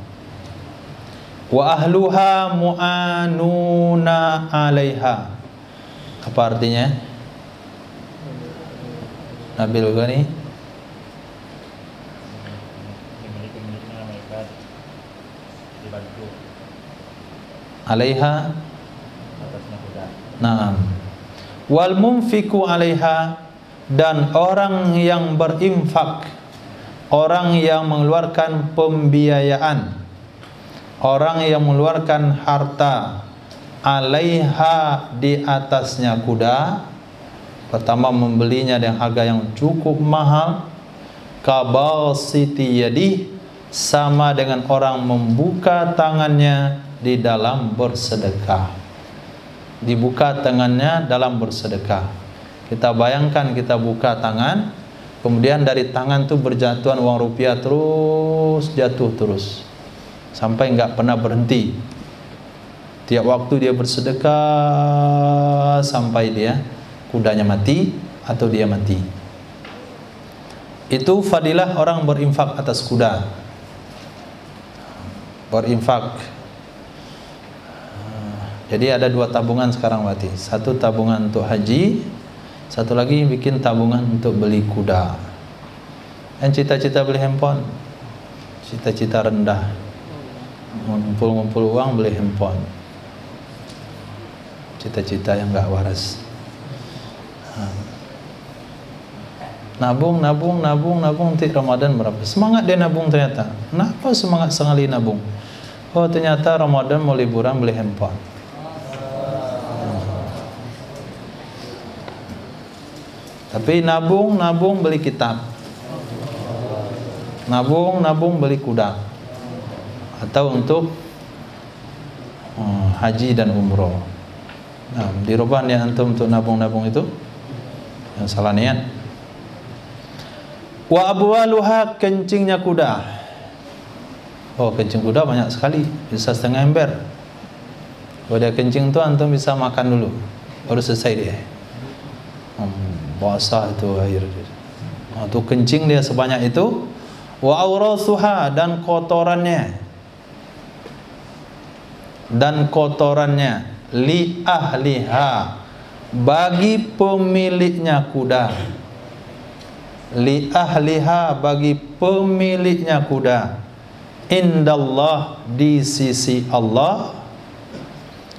Wa ahluha mu'anuna 'alaiha. Apa artinya? Nabil Ghani. Alaiha. Naam. Wal munfiku 'alaiha, dan orang yang berinfak, orang yang mengeluarkan pembiayaan orang yang mengeluarkan harta alaiha di atasnya kuda. Pertama membelinya dengan harga yang cukup mahal. Kabasiti yadi, sama dengan orang membuka tangannya di dalam bersedekah. Dibuka tangannya dalam bersedekah. Kita bayangkan kita buka tangan, kemudian dari tangan itu berjatuhan uang rupiah terus jatuh terus sampai enggak pernah berhenti. Tiap waktu dia bersedekah sampai dia kudanya mati atau dia mati. Itu fadilah orang berinfak atas kuda. Berinfak. Jadi ada 2 tabungan sekarang berarti. Satu tabungan untuk haji, satu lagi bikin tabungan untuk beli kuda. Dan cita-cita beli handphone, cita-cita rendah, ngumpul-ngumpul uang beli handphone, cita-cita yang enggak waras. Nabung nanti Ramadan berapa? Semangat dia nabung ternyata. Kenapa semangat sekali nabung? Oh ternyata Ramadan mau liburan beli handphone. Tapi nabung beli kitab, nabung beli kuda, atau untuk haji dan umroh. Nah, dirubah niat antum untuk nabung itu, yang salah niat. Wa abwaluha, kencingnya kuda. Oh, kencing kuda banyak sekali, bisa setengah ember. Kalau dia kencing tu antum bisa makan dulu, baru selesai dia. Basah itu air. Tu kencing dia sebanyak itu. Wa awrasuha, dan kotorannya li ahliha, bagi pemiliknya kuda. Li ahliha, bagi pemiliknya kuda. Indallah, di sisi Allah.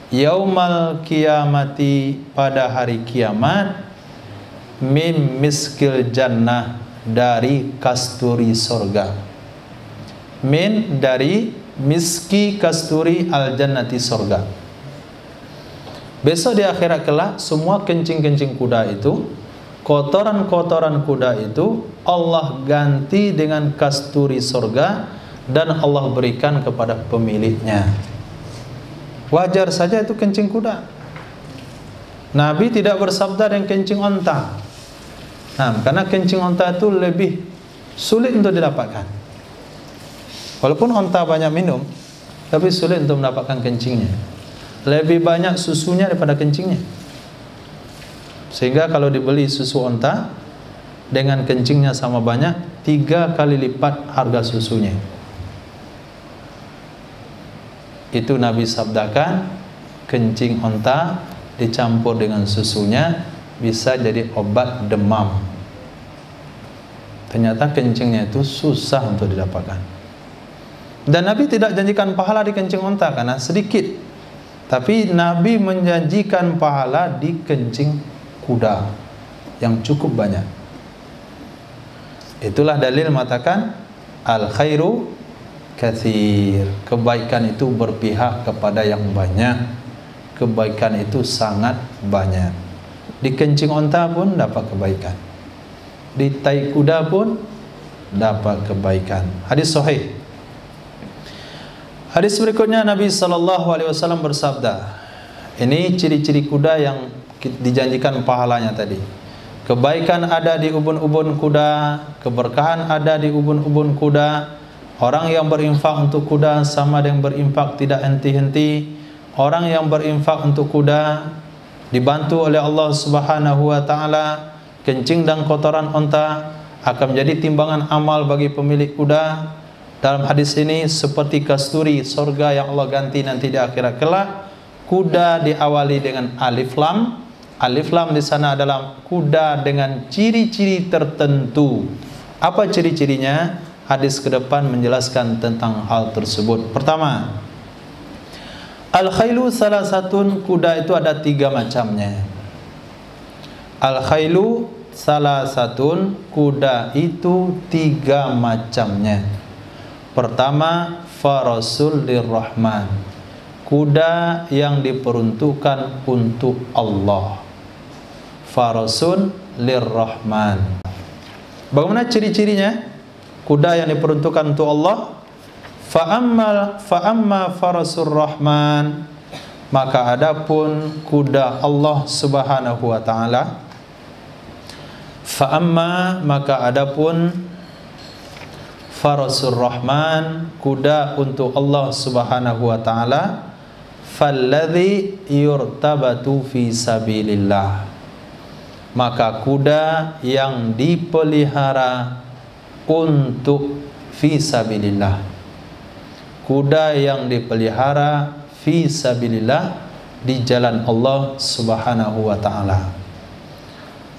Yaumal kiamati, pada hari kiamat. Min miskil jannah, dari kasturi sorga. Min, dari miski kasturi al jannati, sorga. Besok di akhirat kelak, semua kencing-kencing kuda itu, kotoran-kotoran kuda itu, Allah ganti dengan kasturi sorga, dan Allah berikan kepada pemiliknya. Wajar saja itu kencing kuda. Nabi tidak bersabda dengan kencing onta. Karena kencing onta itu lebih sulit untuk didapatkan. Walaupun onta banyak minum, tapi sulit untuk mendapatkan kencingnya. Lebih banyak susunya daripada kencingnya. Sehingga kalau dibeli susu onta dengan kencingnya sama banyak, 3 kali lipat harga susunya. Itu Nabi sabdakan, kencing onta dicampur dengan susunya bisa jadi obat demam. Ternyata kencingnya itu susah untuk didapatkan. Dan Nabi tidak janjikan pahala di kencing onta karena sedikit. Tapi Nabi menjanjikan pahala di kencing kuda yang cukup banyak. Itulah dalil mengatakan al khairu katsir. Kebaikan itu berpihak kepada yang banyak. Kebaikan itu sangat banyak. Di kencing onta pun dapat kebaikan. Di tai kuda pun dapat kebaikan. Hadis sahih. Hadis berikutnya Nabi SAW bersabda. Ini ciri-ciri kuda yang dijanjikan pahalanya tadi. Kebaikan ada di ubun-ubun kuda, keberkahan ada di ubun-ubun kuda. Orang yang berinfak untuk kuda sama dengan berinfak tidak henti-henti. Orang yang berinfak untuk kuda dibantu oleh Allah Subhanahu wa taala. Kencing dan kotoran onta akan menjadi timbangan amal bagi pemilik kuda. Dalam hadis ini seperti kasturi sorga yang Allah ganti nanti di akhirat kelak. Kuda diawali dengan alif lam. Alif lam di sana adalah kuda dengan ciri-ciri tertentu. Apa ciri-cirinya? Hadis ke depan menjelaskan tentang hal tersebut. Pertama, al-khailu salasatun, kuda itu ada 3 macamnya. Al-khailu salasatun, kuda itu 3 macamnya. Pertama, farasul lirrahman, kuda yang diperuntukkan untuk Allah. Farasun lirrahman. Bagaimana ciri-cirinya? Kuda yang diperuntukkan untuk Allah. Fa'amma farasur rahman, maka adapun kuda Allah Subhanahu wa taala. Fa'amma, maka adapun farasur rahman, kuda untuk Allah Subhanahu wa taala, falladzi yurtabatu fi sabilillah, maka kuda yang dipelihara untuk fi sabilillah, kuda yang dipelihara fi sabilillah, di jalan Allah Subhanahu wa taala.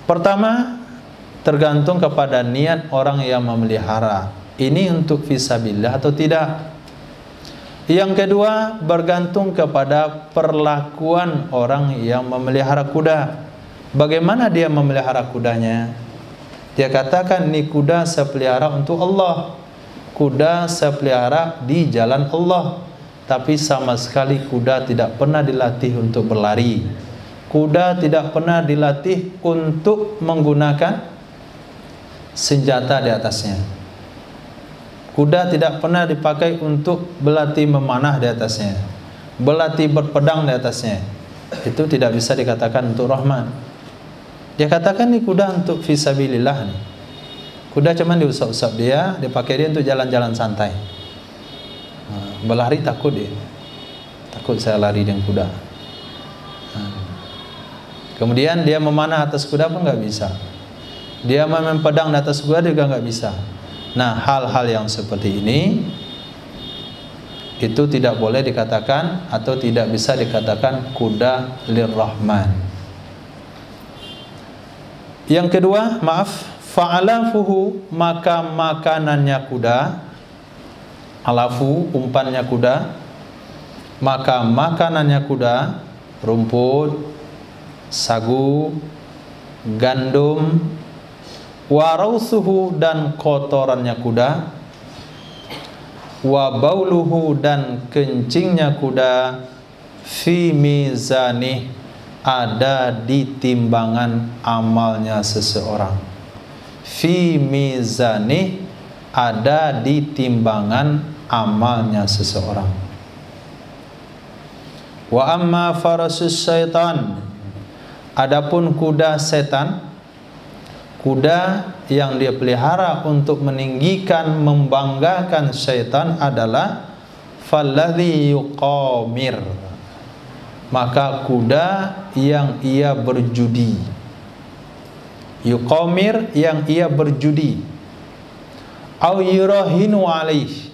Pertama, tergantung kepada niat orang yang memelihara. Ini untuk fi sabilillah atau tidak? Yang kedua, bergantung kepada perlakuan orang yang memelihara kuda. Bagaimana dia memelihara kudanya? Dia katakan, ini kuda saya pelihara untuk Allah, kuda saya pelihara di jalan Allah. Tapi sama sekali kuda tidak pernah dilatih untuk berlari, kuda tidak pernah dilatih untuk menggunakan senjata di atasnya, kuda tidak pernah dipakai untuk berlatih memanah di atasnya, berlatih berpedang di atasnya. Itu tidak bisa dikatakan untuk Rahman. Dia katakan ini kuda untuk fisabilillah nih. Kuda cuman diusap-usap dia, dipakai dia untuk jalan-jalan santai. Berlari takut dia. Takut saya lari dengan kuda. Kemudian dia memanah atas kuda pun nggak bisa. Dia main pedang di atas kuda juga nggak bisa. Nah, hal-hal yang seperti ini itu tidak boleh dikatakan atau tidak bisa dikatakan kuda lirrahman. Yang kedua, fa'alafuhu, maka makanannya kuda. Alafu, umpannya kuda. Maka makanannya kuda, rumput, sagu, gandum, warausuhu, dan kotorannya kuda, wabauluhu, dan kencingnya kuda, fi mizanih, ada di timbangan amalnya seseorang. Fi mizanih, ada di timbangan amalnya seseorang. Wa amma farasus syaitan, adapun kuda setan, kuda yang dia pelihara untuk meninggikan, membanggakan syaitan adalah falladhi yuqamir, maka kuda yang ia berjudi. Yuqamir, yang ia berjudi. Au yurahinu alaih,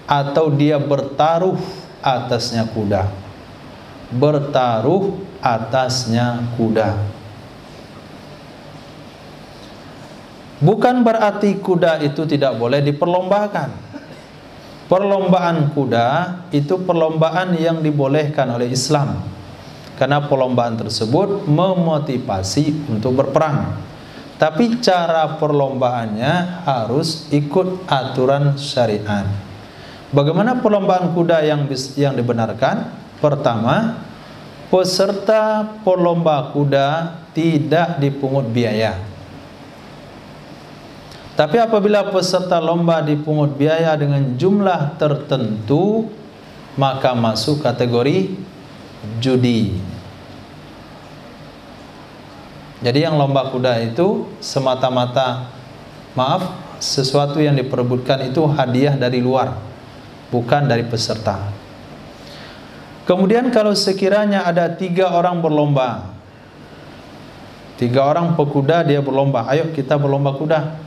atau dia bertaruh atasnya kuda. Bertaruh atasnya kuda. Bukan berarti kuda itu tidak boleh diperlombakan. Perlombaan kuda itu perlombaan yang dibolehkan oleh Islam, karena perlombaan tersebut memotivasi untuk berperang. Tapi cara perlombaannya harus ikut aturan syariat. Bagaimana perlombaan kuda yang dibenarkan? Pertama, peserta perlomba kuda tidak dipungut biaya. Tapi apabila peserta lomba dipungut biaya dengan jumlah tertentu, maka masuk kategori judi. Jadi yang lomba kuda itu semata-mata, sesuatu yang diperebutkan itu hadiah dari luar, bukan dari peserta. Kemudian kalau sekiranya ada 3 orang berlomba, 3 orang pekuda, dia berlomba, ayo kita berlomba kuda.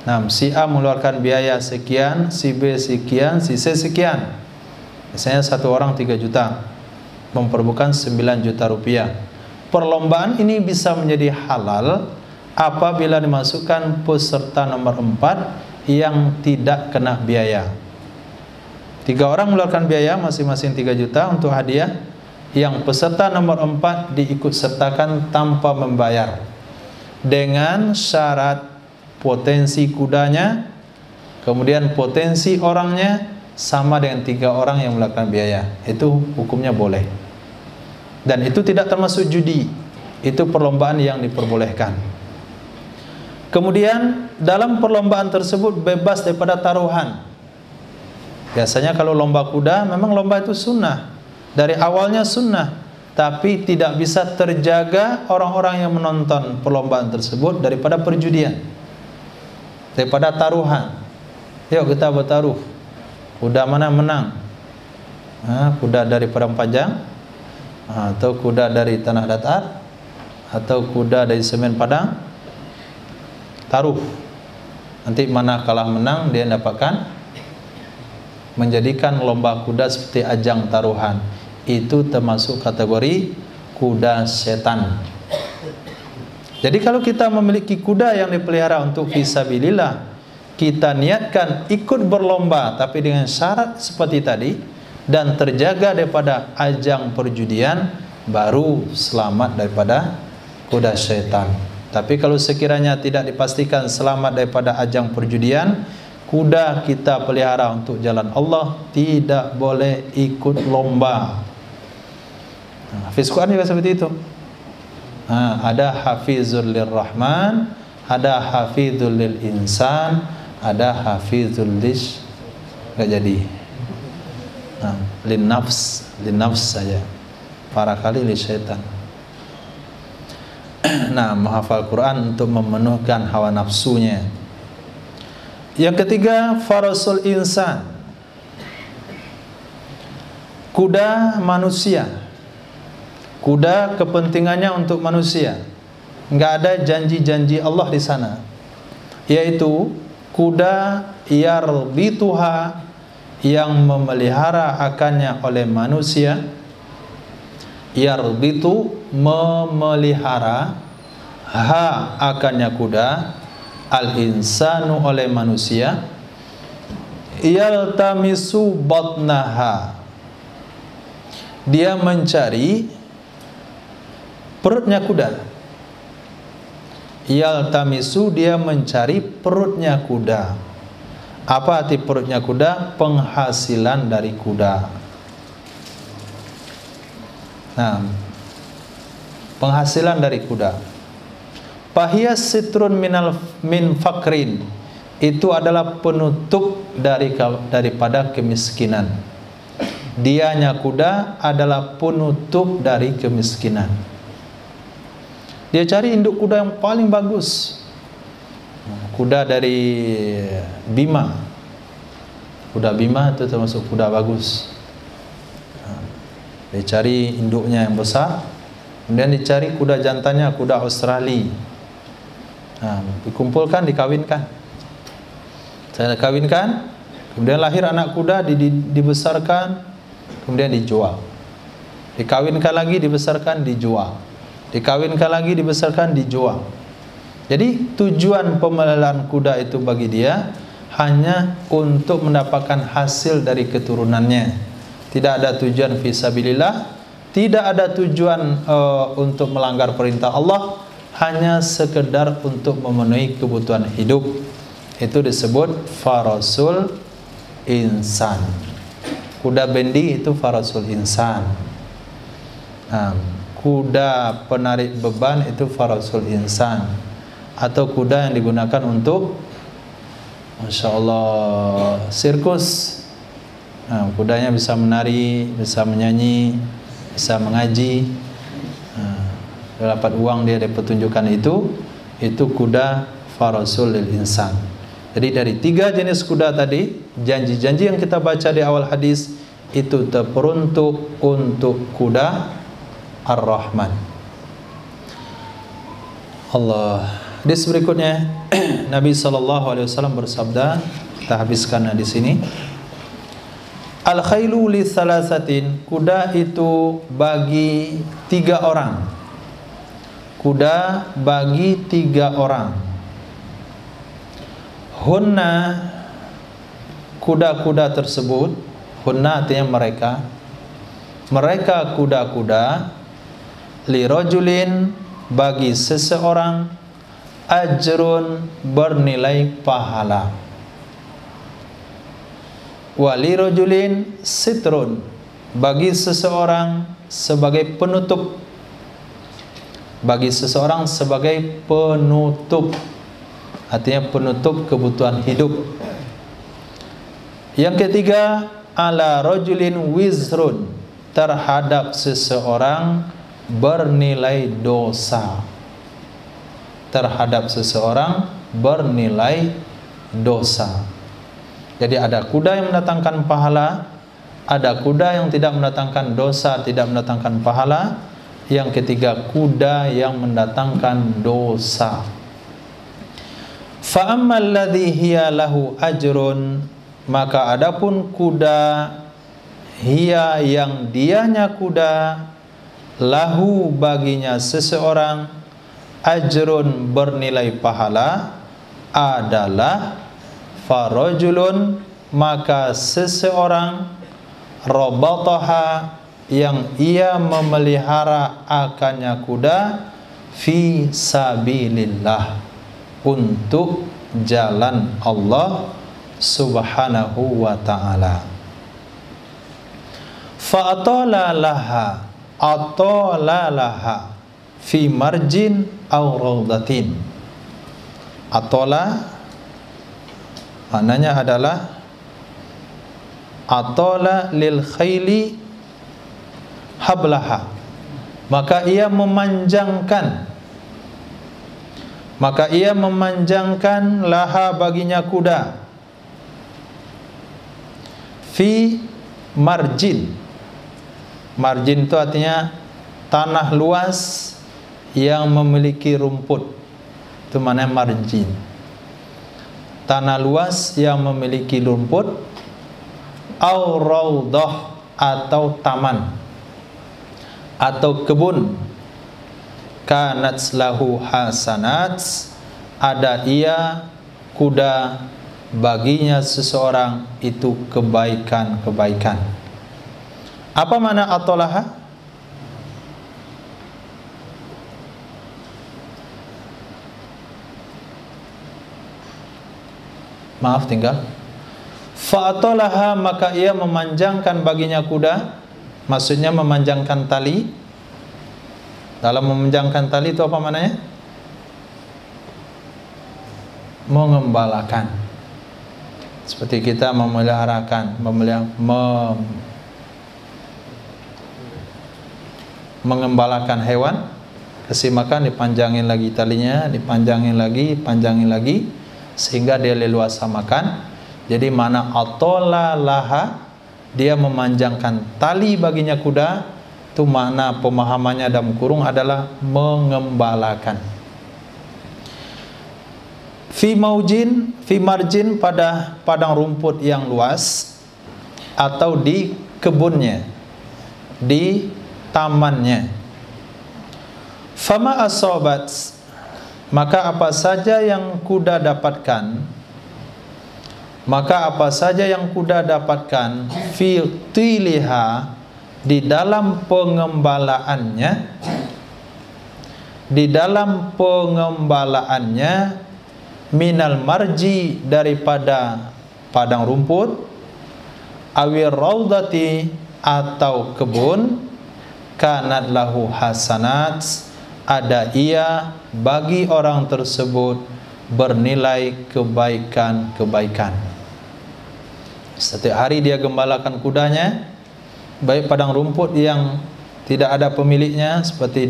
Nah, si A mengeluarkan biaya sekian, si B sekian, si C sekian. Misalnya 1 orang 3 juta, memperebutkan 9 juta rupiah. Perlombaan ini bisa menjadi halal apabila dimasukkan peserta nomor 4 yang tidak kena biaya. 3 orang mengeluarkan biaya masing-masing 3 juta untuk hadiah. Yang peserta nomor 4 diikut sertakan tanpa membayar, dengan syarat potensi kudanya kemudian potensi orangnya sama dengan 3 orang yang melakukan biaya, itu hukumnya boleh. Dan itu tidak termasuk judi, itu perlombaan yang diperbolehkan. Kemudian dalam perlombaan tersebut bebas daripada taruhan. Biasanya kalau lomba kuda, memang lomba itu sunnah, dari awalnya sunnah, tapi tidak bisa terjaga orang-orang yang menonton perlombaan tersebut daripada perjudian, daripada taruhan. Yuk kita bertaruh, kuda mana menang, kuda dari Padang Panjang, atau kuda dari Tanah Datar, atau kuda dari Semen Padang. Taruh, nanti mana kalah menang dia dapatkan. Menjadikan lomba kuda seperti ajang taruhan, itu termasuk kategori kuda setan. Jadi kalau kita memiliki kuda yang dipelihara untuk fisabilillah, kita niatkan ikut berlomba tapi dengan syarat seperti tadi, dan terjaga daripada ajang perjudian, baru selamat daripada kuda setan. Tapi kalau sekiranya tidak dipastikan selamat daripada ajang perjudian, kuda kita pelihara untuk jalan Allah, tidak boleh ikut lomba. Hafiz Quran juga seperti itu. Ada hafizul lirrahman, ada hafizul lil insan, ada hafizul lish, enggak jadi. Lin nafs saja. Para kali li syaitan. Nah, menghafal Quran untuk memenuhkan hawa nafsunya. Yang ketiga, farasul insan, kuda manusia. Kuda kepentingannya untuk manusia, nggak ada janji-janji Allah di sana, yaitu kuda yarbituha, yang memelihara akannya oleh manusia. Yarbitu, memelihara, ha akannya kuda, al-insanu oleh manusia. Yaltamisu batnaha, dia mencari perutnya kuda. Yaltamisu, dia mencari perutnya kuda. Apa arti perutnya kuda? Penghasilan dari kuda. Nah, penghasilan dari kuda. Pahiyas sitrun min fakrin, itu adalah penutup daripada kemiskinan. Dianya kuda adalah penutup dari kemiskinan. Dia cari induk kuda yang paling bagus. Kuda dari Bima. Kuda Bima itu termasuk kuda bagus. Dia cari induknya yang besar, kemudian dicari kuda jantannya, kuda Australia. Dikumpulkan, dikawinkan. Saya kawinkan, kemudian lahir anak kuda, dibesarkan, kemudian dijual. Dikawinkan lagi, dibesarkan, dijual. Dikawinkan lagi, dibesarkan, dijual. Jadi tujuan pemeliharaan kuda itu bagi dia hanya untuk mendapatkan hasil dari keturunannya. Tidak ada tujuan fisabilillah, tidak ada tujuan untuk melanggar perintah Allah, hanya sekedar untuk memenuhi kebutuhan hidup. Itu disebut farasul insan. Kuda bendi itu farasul insan. Kuda penarik beban itu farasul insan, atau kuda yang digunakan untuk, Masya Allah, sirkus. Kudanya bisa menari, bisa menyanyi, bisa mengaji. Dapat uang dia dari pertunjukan itu kuda farasul lil insan. Jadi dari 3 jenis kuda tadi, janji-janji yang kita baca di awal hadis itu terperuntuk untuk kuda Ar-Rahman. Allah. Hadis berikutnya, Nabi SAW bersabda, kita habiskan di sini. Al-khailu li thalathatin, kuda itu bagi 3 orang. Kuda bagi 3 orang. Hunna, kuda-kuda tersebut, hunna artinya mereka. Mereka kuda-kuda, li rajulin, bagi seseorang, ajrun, bernilai pahala. walirajulin sitrun, bagi seseorang sebagai penutup, bagi seseorang sebagai penutup, artinya penutup kebutuhan hidup. Yang ketiga, ala rajulin wizrun, terhadap seseorang bernilai dosa, terhadap seseorang bernilai dosa. Jadi ada kuda yang mendatangkan pahala, ada kuda yang tidak mendatangkan dosa, tidak mendatangkan pahala. Yang ketiga, kuda yang mendatangkan dosa. Fa ammal ladzi hiya lahu ajrun, maka adapun kuda hiya yang dianya kuda, lahu baginya seseorang, ajrun bernilai pahala, adalah farajulun, maka seseorang, rabataha, yang ia memelihara akannya kuda, fi sabilillah, untuk jalan Allah subhanahu wa ta'ala. Fa'atala laha, atala laha, fi marjin aw rawdatin. Atala maknanya adalah atala lil khayli hablaha, maka ia memanjangkan, maka ia memanjangkan laha baginya kuda, fi marjin. Marjin itu artinya tanah luas yang memiliki rumput, itu mana marjin, tanah luas yang memiliki rumput, au raudah, atau taman atau kebun, kanat lahu hasanat, ada ia kuda baginya seseorang itu kebaikan-kebaikan. Apa makna atolaha? Maaf tinggal. Fa'atolaha, maka ia memanjangkan baginya kuda, maksudnya memanjangkan tali. Dalam memanjangkan tali itu apa maknanya? Mengembalakan. Seperti kita memeliharakan, mengembalakan hewan, kasih makan, dipanjangin lagi talinya, dipanjangin lagi, panjangin lagi, sehingga dia leluasa makan. Jadi mana atola laha, dia memanjangkan tali baginya kuda, itu makna pemahamannya dalam kurung adalah mengembalakan. Fi maujin, fi marjin, pada padang rumput yang luas, atau di kebunnya, di tamannya. Fama asobat, maka apa saja yang kuda dapatkan, maka apa saja yang kuda dapatkan, fi tiliha, di dalam pengembalaannya, di dalam pengembalaannya, minal marji, daripada padang rumput, awir raudati, atau kebun, kanat lahu hasanat, ada ia bagi orang tersebut bernilai kebaikan-kebaikan. Setiap hari dia gembalakan kudanya, baik padang rumput yang tidak ada pemiliknya seperti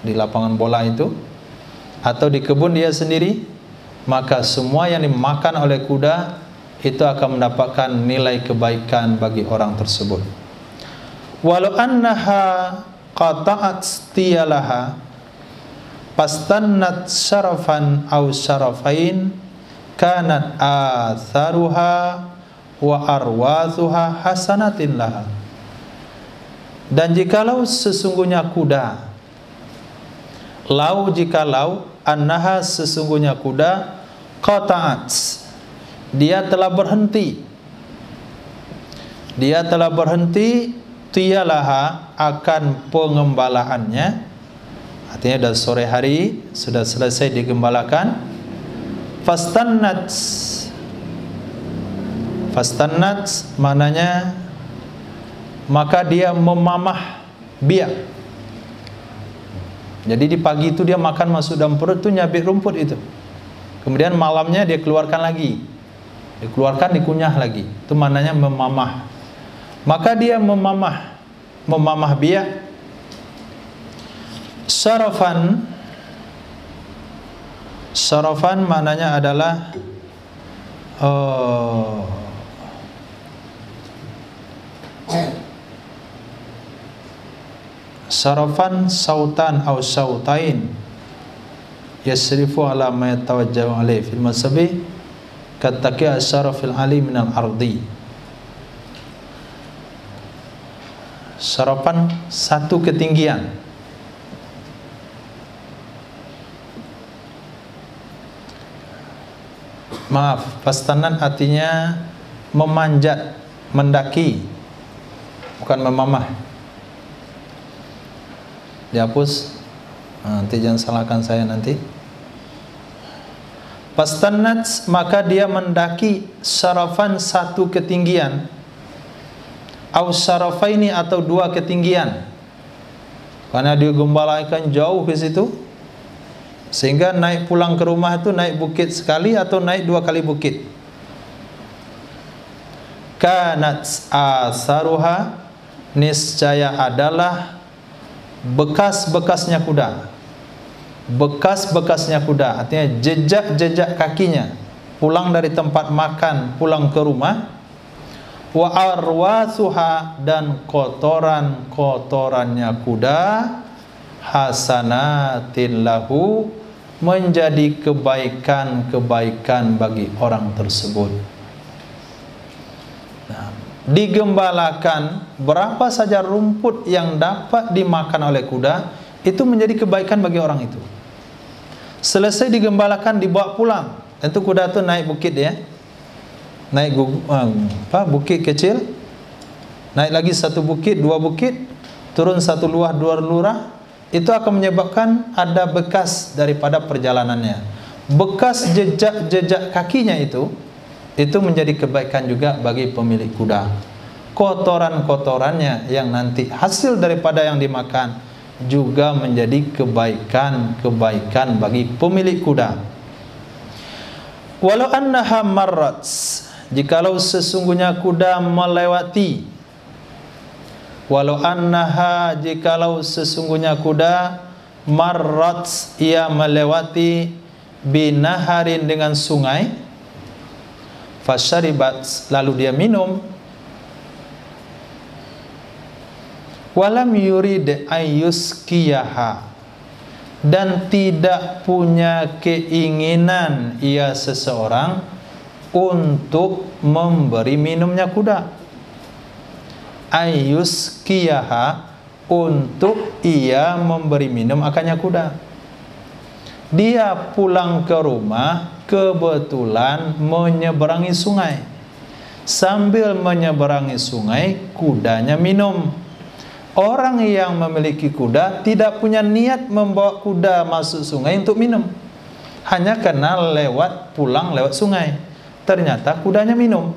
di lapangan bola itu, atau di kebun dia sendiri, maka semua yang dimakan oleh kuda itu akan mendapatkan nilai kebaikan bagi orang tersebut. Walau annaha qata'at tiyalaha pastannat syarafan aw syarafain kanat atharuha wa arwathuha hasanatin laha. Dan jikalau sesungguhnya kuda, jikalau annaha, sesungguhnya kuda, qata'at, dia telah berhenti, tiyalaha, akan pengembalaannya, artinya dah sore hari sudah selesai digembalakan, fastannat, Fastannat maknanya maka dia memamah biak. Jadi di pagi itu dia makan masuk dalam perut itu nyabik rumput itu. Kemudian malamnya dia keluarkan lagi. Dikeluarkan, dikunyah lagi. Itu maknanya memamah. Maka dia memamah biak. Sarafan maknanya adalah sarafan sautan atau sautain yasrifu ala ma yatawajjahu alaih fil masabi kataki asarafil ali minal ardi. Sarapan satu ketinggian. Maaf, pastanan artinya memanjat, mendaki, bukan memamah. Dihapus, nanti jangan salahkan saya nanti. Pastanat maka dia mendaki sarafan satu ketinggian, au sarafaini atau dua ketinggian, karena dia gembalakan jauh ke situ, sehingga naik pulang ke rumah itu naik bukit sekali atau naik dua kali bukit. Kanat asaruha, niscaya adalah bekas-bekasnya kuda. Bekas-bekasnya kuda artinya jejak-jejak kakinya pulang dari tempat makan, pulang ke rumah. Wa arwasuha, dan kotoran-kotorannya kuda hasanatin lahu, menjadi kebaikan-kebaikan bagi orang tersebut. Nah, digembalakan berapa saja rumput yang dapat dimakan oleh kuda, itu menjadi kebaikan bagi orang itu. Selesai digembalakan, dibawa pulang. Tentu kuda itu naik bukit ya, naik bukit kecil, naik lagi satu bukit, dua bukit, turun satu lurah, dua lurah. Itu akan menyebabkan ada bekas daripada perjalanannya. Bekas jejak-jejak kakinya itu menjadi kebaikan juga bagi pemilik kuda. Kotoran-kotorannya yang nanti hasil daripada yang dimakan juga menjadi kebaikan-kebaikan bagi pemilik kuda. Walau annaha marrat, jikalau sesungguhnya kuda melewati, walau annaha, jikalau sesungguhnya kuda, marrat, ia melewati, binaharin, dengan sungai, fasyaribat, lalu dia minum, walam yurid ayyuskiyaha, dan tidak punya keinginan ia seseorang untuk memberi minumnya kuda. Ayyuskiyaha, untuk ia memberi minum akannya kuda. Dia pulang ke rumah, kebetulan menyeberangi sungai. Sambil menyeberangi sungai, kudanya minum. Orang yang memiliki kuda tidak punya niat membawa kuda masuk sungai untuk minum, hanya karena pulang lewat sungai. Ternyata kudanya minum.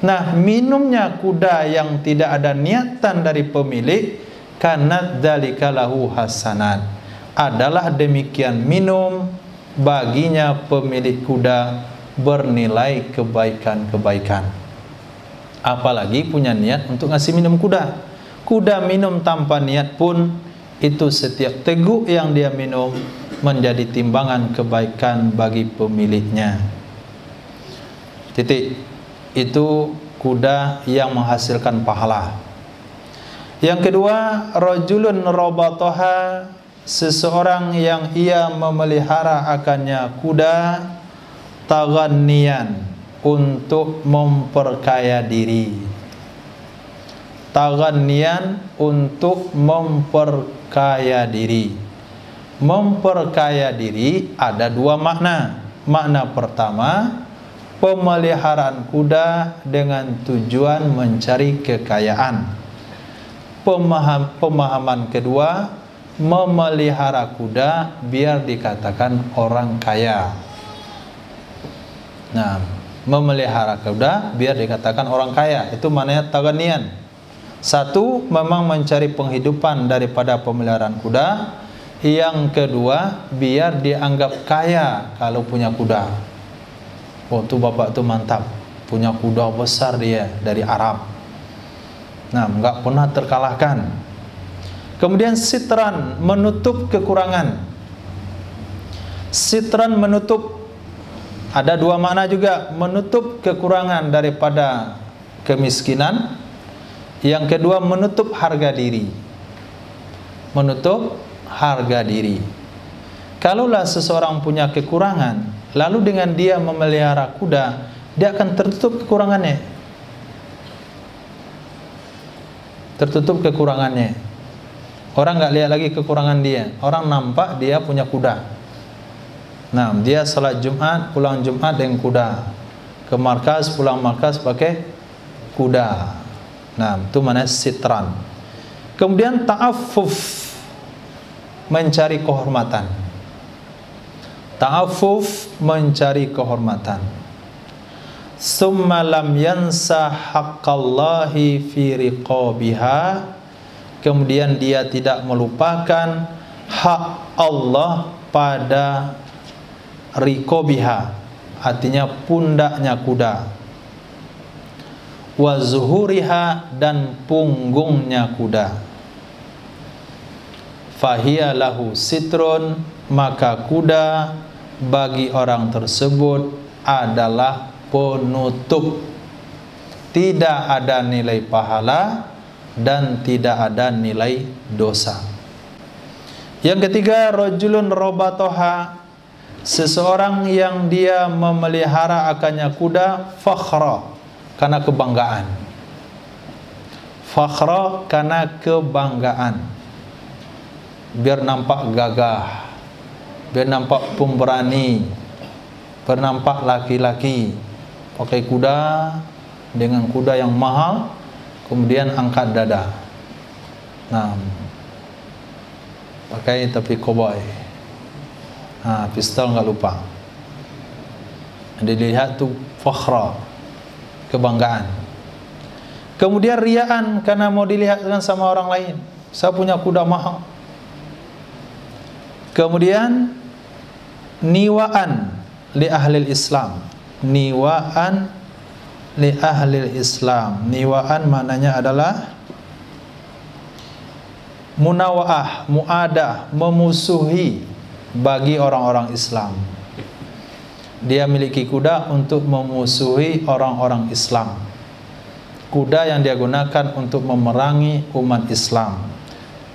Nah, minumnya kuda yang tidak ada niatan dari pemilik, karena dzalika lahu hasanat, adalah demikian minum baginya pemilik kuda bernilai kebaikan-kebaikan. Apalagi punya niat untuk ngasih minum kuda. Kuda minum tanpa niat pun, itu setiap teguk yang dia minum menjadi timbangan kebaikan bagi pemiliknya. Titik. Itu kuda yang menghasilkan pahala. Yang kedua, rajulun rabataha, seseorang yang ia memelihara akannya kuda, taghanniyan, untuk memperkaya diri. Taghanniyan, untuk memperkaya diri. Memperkaya diri ada dua makna. Makna pertama, pemeliharaan kuda dengan tujuan mencari kekayaan. Pemahaman kedua, memelihara kuda biar dikatakan orang kaya. Nah, memelihara kuda biar dikatakan orang kaya. Itu maknanya taganian. Satu, memang mencari penghidupan daripada pemeliharaan kuda. Yang kedua, biar dianggap kaya kalau punya kuda. Oh, tuh bapak tuh mantap, punya kuda besar dia dari Arab. Nah, nggak pernah terkalahkan. Kemudian sitran, menutup kekurangan. Sitran menutup, ada dua makna juga, menutup kekurangan daripada kemiskinan. Yang kedua, menutup harga diri. Menutup harga diri. Kalaulah seseorang punya kekurangan, lalu dengan dia memelihara kuda, dia akan tertutup kekurangannya. Tertutup kekurangannya. Orang nggak lihat lagi kekurangan dia. Orang nampak dia punya kuda. Nah, dia salat Jumat, pulang Jumat dengan kuda. Ke markas, pulang markas pakai kuda. Nah, itu mana sitran. Kemudian ta'affuf, mencari kehormatan. Ta'affuf, mencari kehormatan. Summa lam yansa haqqallahi fi riqabiha. Kemudian dia tidak melupakan hak Allah pada riqabiha, artinya pundaknya kuda. Wa zuhuriha, dan punggungnya kuda. Fahiya lahu sitrun, maka kuda bagi orang tersebut adalah penutup. Tidak ada nilai pahala dan tidak ada nilai dosa. Yang ketiga, rajulun robatoha, seseorang yang dia memelihara akannya kuda fakhra, karena kebanggaan. Fakhra, karena kebanggaan. Biar nampak gagah, biar nampak pemberani, biar nampak laki-laki. Pakai kuda, dengan kuda yang mahal, kemudian angkat dada. Nah, pakai tapi koboi. Nah, pistol nggak lupa. Dilihat tuh fakhra, kebanggaan. Kemudian riaan, karena mau dilihat dengan sama orang lain. Saya punya kuda mahal. Kemudian niwaan li ahli Islam. Niwaan li ahli Islam. Niwaan maknanya adalah munawaah, muadah, memusuhi bagi orang-orang Islam. Dia miliki kuda untuk memusuhi orang-orang Islam. Kuda yang dia gunakan untuk memerangi umat Islam.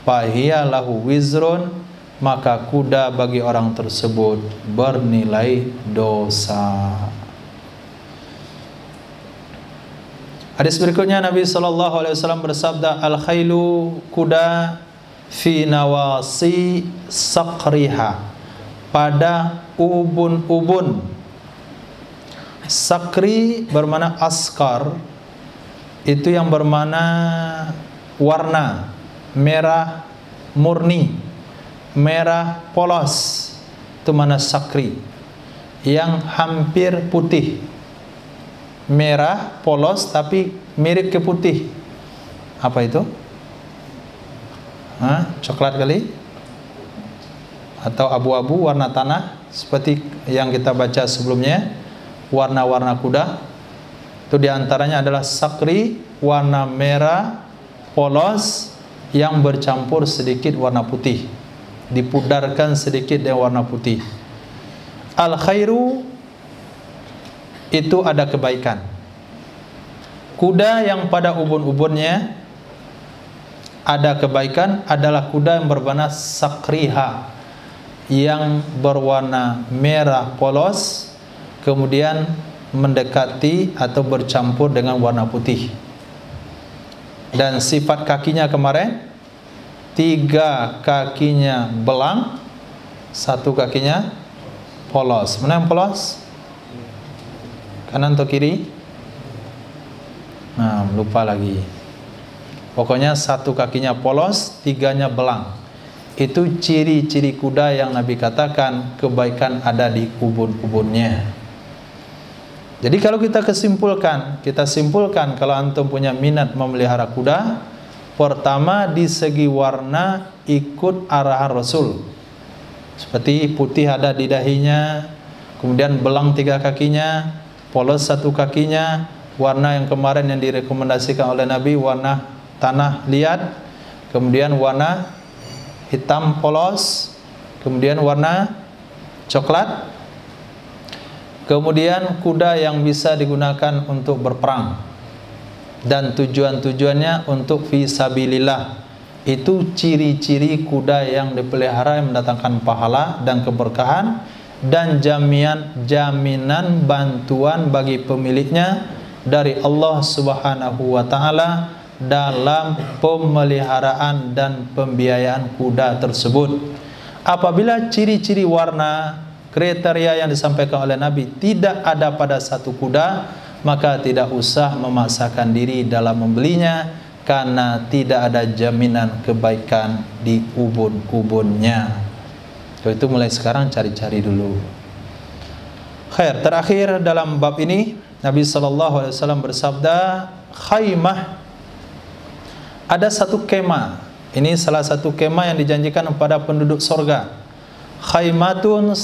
Fahiya lahu wizrun, maka kuda bagi orang tersebut bernilai dosa. Hadis berikutnya, Nabi SAW bersabda, al-khailu, kuda, fi nawasi sakriha, pada ubun-ubun. Sakri bermakna askar, itu yang bermakna warna merah murni, merah polos, itu mana sakri, yang hampir putih. Merah polos tapi mirip ke putih. Apa itu? Coklat kali? Atau abu-abu warna tanah, seperti yang kita baca sebelumnya, warna-warna kuda. Itu diantaranya adalah sakri, warna merah polos yang bercampur sedikit warna putih, dipudarkan sedikit dengan warna putih. Al-khairu, itu ada kebaikan. Kuda yang pada ubun-ubunnya ada kebaikan adalah kuda yang berwarna sakriha, yang berwarna merah polos, kemudian mendekati atau bercampur dengan warna putih. Dan sifat kakinya kemarin, 3 kakinya belang, 1 kakinya polos. Mana yang polos? Kanan atau kiri? Nah, lupa lagi. Pokoknya 1 kakinya polos, 3-nya belang. Itu ciri-ciri kuda yang Nabi katakan kebaikan ada di ubun-ubunnya. Jadi kalau kita simpulkan kalau antum punya minat memelihara kuda, pertama di segi warna ikut arahan Rasul. Seperti putih ada di dahinya, kemudian belang 3 kakinya, polos 1 kakinya, warna yang kemarin yang direkomendasikan oleh Nabi warna tanah liat, kemudian warna hitam polos, kemudian warna coklat, kemudian kuda yang bisa digunakan untuk berperang dan tujuannya untuk fisabilillah. Itu ciri-ciri kuda yang dipelihara yang mendatangkan pahala dan keberkahan dan jaminan bantuan bagi pemiliknya dari Allah Subhanahu wa taala dalam pemeliharaan dan pembiayaan kuda tersebut. Apabila ciri-ciri warna kriteria yang disampaikan oleh Nabi tidak ada pada satu kuda, maka tidak usah memaksakan diri dalam membelinya, karena tidak ada jaminan kebaikan di ubun-ubunnya. Itu mulai sekarang cari-cari dulu. Khair, terakhir dalam bab ini Nabi SAW bersabda, khaymah, ada satu kemah. Ini salah satu kemah yang dijanjikan kepada penduduk sorga. Khaymatun,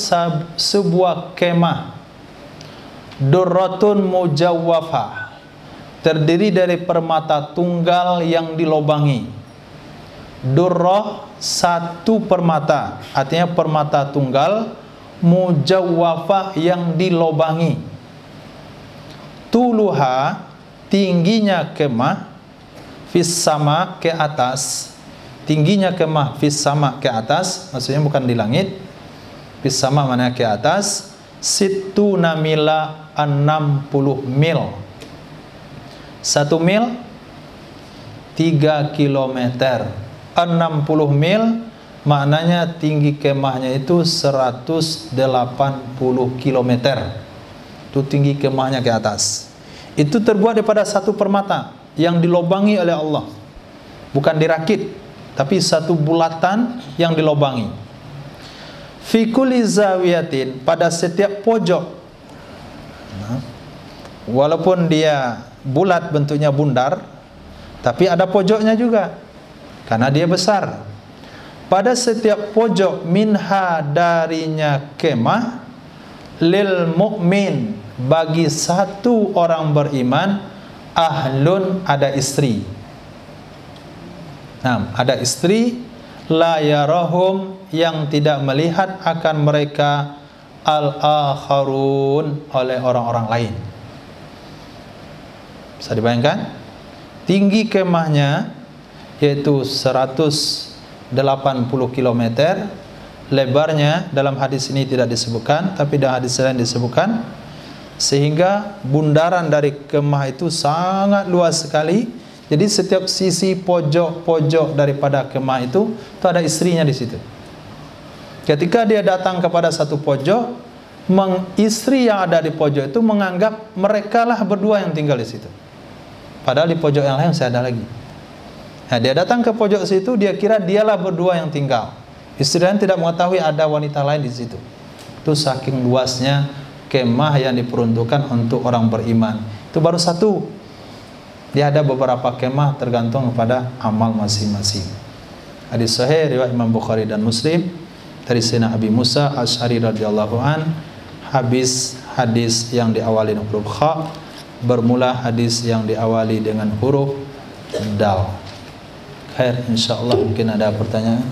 sebuah kemah, durratun mujawwafah, terdiri dari permata tunggal yang dilobangi. Durrah, satu permata, artinya permata tunggal, mujawwafah yang dilobangi. Tuluha, tingginya kemah, fis sama, ke atas. Tingginya kemah fis sama, ke atas, maksudnya bukan di langit. Fis sama mana ke atas, situna mila, 60 mil. 1 mil 3 kilometer. 60 mil maknanya tinggi kemahnya itu 180 kilometer. Itu tinggi kemahnya ke atas. Itu terbuat daripada satu permata yang dilobangi oleh Allah. Bukan dirakit, tapi satu bulatan yang dilobangi. Fi kulli zawiyatin, pada setiap pojok. Walaupun dia bulat bentuknya bundar, tapi ada pojoknya juga karena dia besar. Pada setiap pojok minha, darinya kemah, lil mu'min, bagi satu orang beriman, ahlun, ada istri. Nah, ada istri, la yarahum, yang tidak melihat akan mereka, al-akharun, oleh orang-orang lain. Bisa dibayangkan? Tinggi kemahnya yaitu 180 km, lebarnya dalam hadis ini tidak disebutkan, tapi dalam hadis lain disebutkan, sehingga bundaran dari kemah itu sangat luas sekali. Jadi setiap sisi pojok-pojok daripada kemah itu ada istrinya di situ. Ketika dia datang kepada satu pojok, istri yang ada di pojok itu menganggap merekalah berdua yang tinggal di situ. Padahal di pojok yang lain saya ada lagi. Nah, dia datang ke pojok situ, dia kira dialah berdua yang tinggal. Istri lain tidak mengetahui ada wanita lain di situ. Itu saking luasnya kemah yang diperuntukkan untuk orang beriman. Itu baru satu. Dia ada beberapa kemah tergantung kepada amal masing-masing. Hadis sahih riwayat Imam Bukhari dan Muslim dari Sayyidina Abi Musa Asy'ari radhiyallahu an, habis hadis yang diawali dengan huruf kha, bermula hadis yang diawali dengan huruf dal. Khair, insyaallah mungkin ada pertanyaan.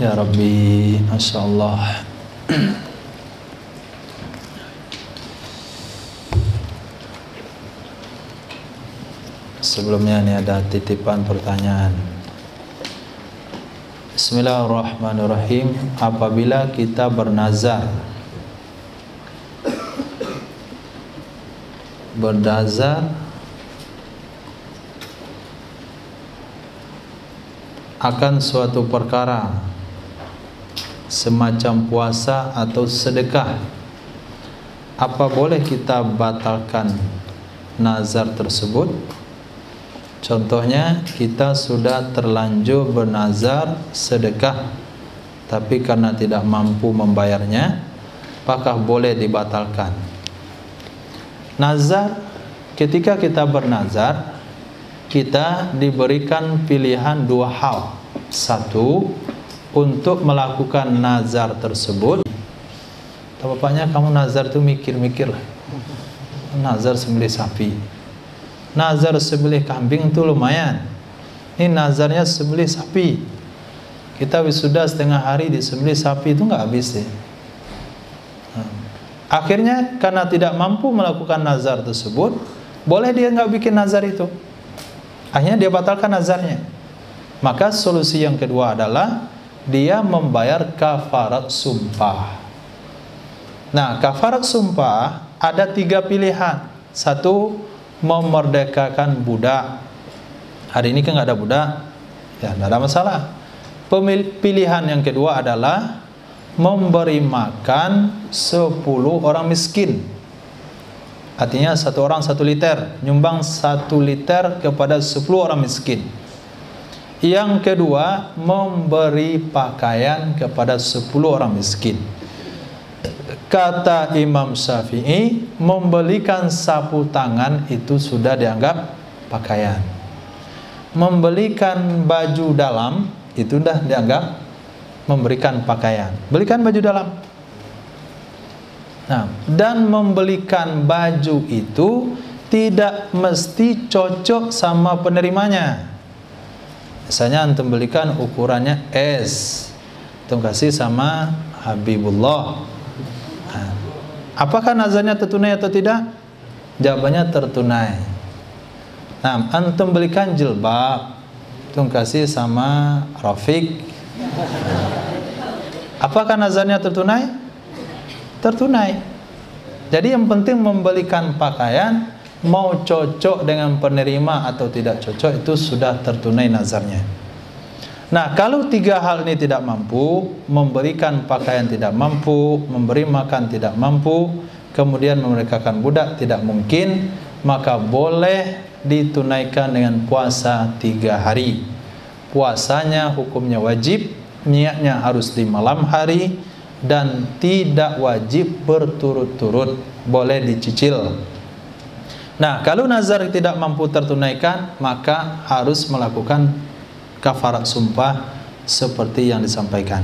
Ya Rabbi, masyaallah. Sebelumnya ini ada titipan pertanyaan. Bismillahirrahmanirrahim. Apabila kita bernazar akan suatu perkara semacam puasa atau sedekah, apa boleh kita batalkan nazar tersebut? Contohnya, kita sudah terlanjur bernazar sedekah, tapi karena tidak mampu membayarnya, apakah boleh dibatalkan? Nazar, ketika kita bernazar, kita diberikan pilihan dua hal. Satu, untuk melakukan nazar tersebut. Bapaknya, kamu nazar tuh mikir-mikir lah. Nazar sembelih sapi, nazar sembelih kambing tuh lumayan. Ini nazarnya sembelih sapi. Kita wisuda setengah hari disembelih sapi itu nggak habis deh. Akhirnya karena tidak mampu melakukan nazar tersebut, boleh dia nggak bikin nazar itu. Akhirnya dia batalkan nazarnya. Maka solusi yang kedua adalah dia membayar kafarat sumpah. Nah, kafarat sumpah ada 3 pilihan. Satu, memerdekakan budak. Hari ini kan nggak ada budak, ya nggak ada masalah. Pilihan yang kedua adalah memberi makan 10 orang miskin. Artinya 1 orang 1 liter, nyumbang 1 liter kepada 10 orang miskin. Yang kedua, memberi pakaian kepada 10 orang miskin. Kata Imam Syafi'i, membelikan sapu tangan itu sudah dianggap pakaian. Membelikan baju dalam itu sudah dianggap memberikan pakaian. Belikan baju dalam. Nah, dan membelikan baju itu tidak mesti cocok sama penerimanya. Misalnya antum belikan ukurannya S, antum kasih sama Habibullah. Nah, apakah nazarnya tertunai atau tidak? Jawabannya tertunai. Nah, antum belikan jilbab, antum kasih sama Rafiq. Apakah nazarnya tertunai? Tertunai. Jadi yang penting membelikan pakaian, mau cocok dengan penerima atau tidak cocok, itu sudah tertunai nazarnya. Nah, kalau 3 hal ini tidak mampu, memberikan pakaian tidak mampu, memberi makan tidak mampu, kemudian memerdekakan budak tidak mungkin, maka boleh ditunaikan dengan puasa 3 hari. Puasanya hukumnya wajib, niatnya harus di malam hari, dan tidak wajib berturut-turut, boleh dicicil. Nah, kalau nazar tidak mampu tertunaikan, maka harus melakukan kafarat sumpah seperti yang disampaikan.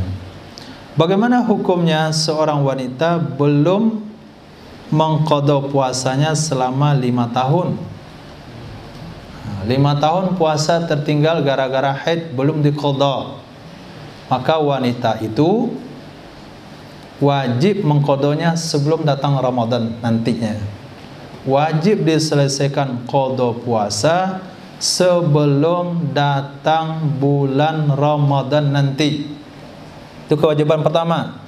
Bagaimana hukumnya seorang wanita belum mengqadha puasanya selama 5 tahun? 5 tahun puasa tertinggal gara-gara haid belum diqadha. Maka wanita itu wajib mengqadhanya sebelum datang Ramadan nantinya. Wajib diselesaikan qadha puasa sebelum datang bulan Ramadan nanti. Itu kewajiban pertama.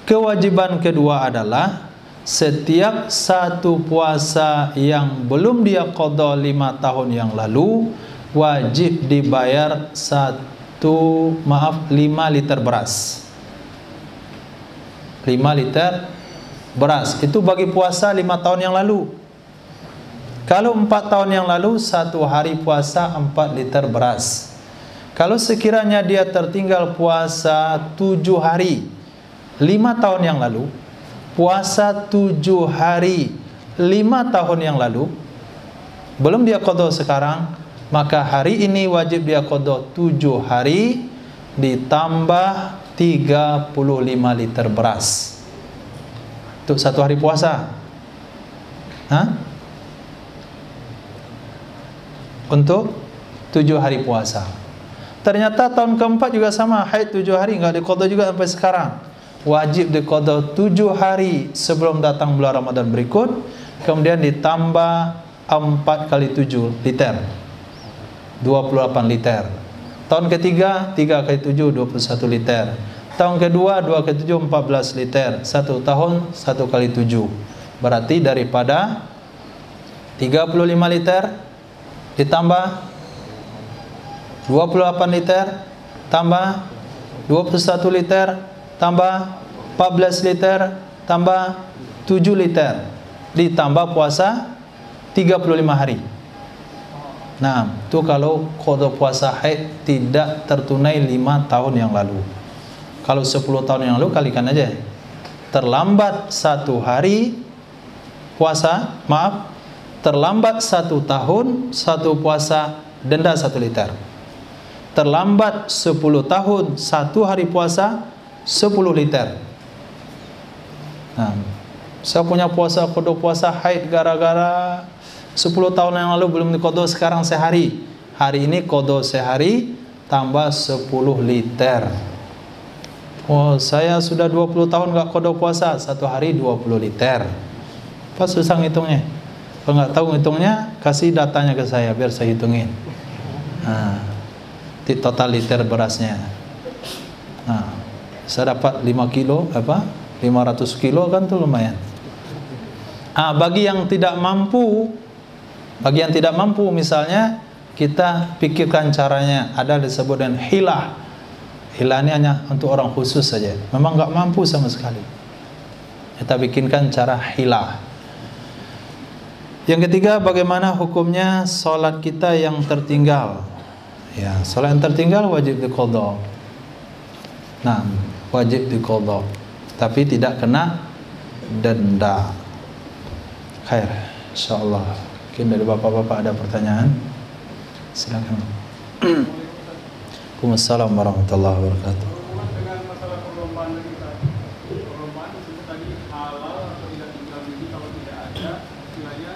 Kewajiban kedua adalah setiap satu puasa yang belum dia qadha 5 tahun yang lalu, wajib dibayar 5 liter beras. 5 liter beras itu bagi puasa 5 tahun yang lalu. Kalau 4 tahun yang lalu, 1 hari puasa 4 liter beras. Kalau sekiranya dia tertinggal puasa 7 hari 5 tahun yang lalu, puasa 7 hari 5 tahun yang lalu, belum dia qadha sekarang, maka hari ini wajib dia qadha 7 hari ditambah 35 liter beras. Untuk 1 hari puasa. Untuk 7 hari puasa. Ternyata tahun keempat juga sama, haid 7 hari, enggak diqadha juga sampai sekarang. Wajib diqadha 7 hari sebelum datang bulan Ramadan berikut, kemudian ditambah 4 kali 7 liter. 28 liter. Tahun ketiga 3 kali 7 21 liter. Tahun kedua 2 kali 7 14 liter. 1 tahun 1 kali 7. Berarti daripada 35 liter ditambah 28 liter tambah 21 liter tambah 14 liter tambah 7 liter ditambah puasa 35 hari. Nah, itu kalau qadha puasa haid tidak tertunai 5 tahun yang lalu. Kalau 10 tahun yang lalu kalikan aja. Terlambat 1 hari puasa, maaf, terlambat 1 tahun 1 puasa denda 1 liter. Terlambat 10 tahun 1 hari puasa 10 liter. Nah, saya punya puasa kodok puasa haid gara-gara 10 tahun yang lalu belum dikodok, sekarang sehari. Hari ini kodok sehari tambah 10 liter. Oh, saya sudah 20 tahun gak kodok puasa, 1 hari 20 liter. Apa susah ngitungnya? Kalau nggak tahu ngitungnya, kasih datanya ke saya biar saya hitungin. Nah, total liter berasnya. Nah, saya dapat 5 kilo, 500 kilo kan tuh lumayan. Bagi yang tidak mampu, misalnya kita pikirkan caranya, ada disebut dengan hilah. Hilah ini hanya untuk orang khusus saja. Memang nggak mampu sama sekali. Kita bikinkan cara hilah. Yang ketiga, bagaimana hukumnya sholat kita yang tertinggal? Ya, sholat yang tertinggal wajib diqadha. Nah, wajib diqadha, tapi tidak kena denda. Khair, insyaallah. Mungkin dari bapak-bapak ada pertanyaan? Silakan. Waalaikumsalam warahmatullahi wabarakatuh. Dengan masalah perlombaan tadi, perlombaan disebut tadi halal atau tidak tinggal ini kalau tidak ada istilahnya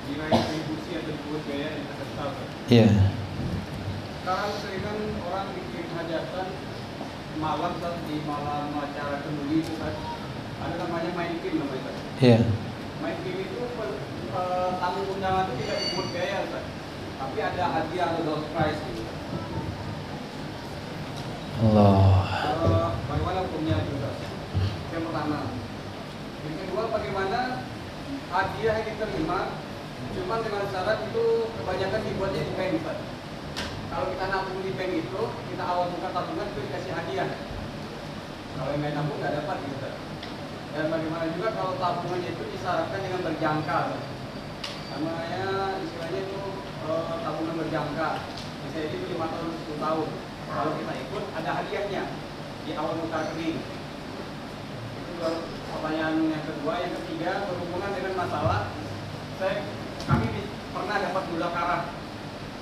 nilai kontribusi atau dipungut biaya yang kita tahu. Iya. Sekarang seringan orang bikin hajatan malam saat di malam acara kemudi itu kan ada namanya main game namanya. Iya. Main game itu tamu undangan itu tidak dipungut biaya kan, tapi ada hadiah atau door prize gitu. Allah. Bagaimana hukumnya juga? Yang pertama. Yang kedua, bagaimana hadiah yang diterima cuma dengan syarat itu kebanyakan dibuatnya di bank, Pak. Kalau kita nabung di bank itu, kita awal buka tabungan itu dikasih hadiah. Kalau yang nggak nabung nggak dapat gitu. Dan bagaimana juga kalau tabungannya itu disyaratkan dengan berjangka, Pak. Namanya istilahnya itu tabungan berjangka. Misalnya itu 5 tahun 10 tahun. Kalau kita ikut ada hadiahnya di awal muka kering. Itu pertanyaan yang kedua. Yang ketiga berhubungan dengan masalah kami pernah dapat muzakarah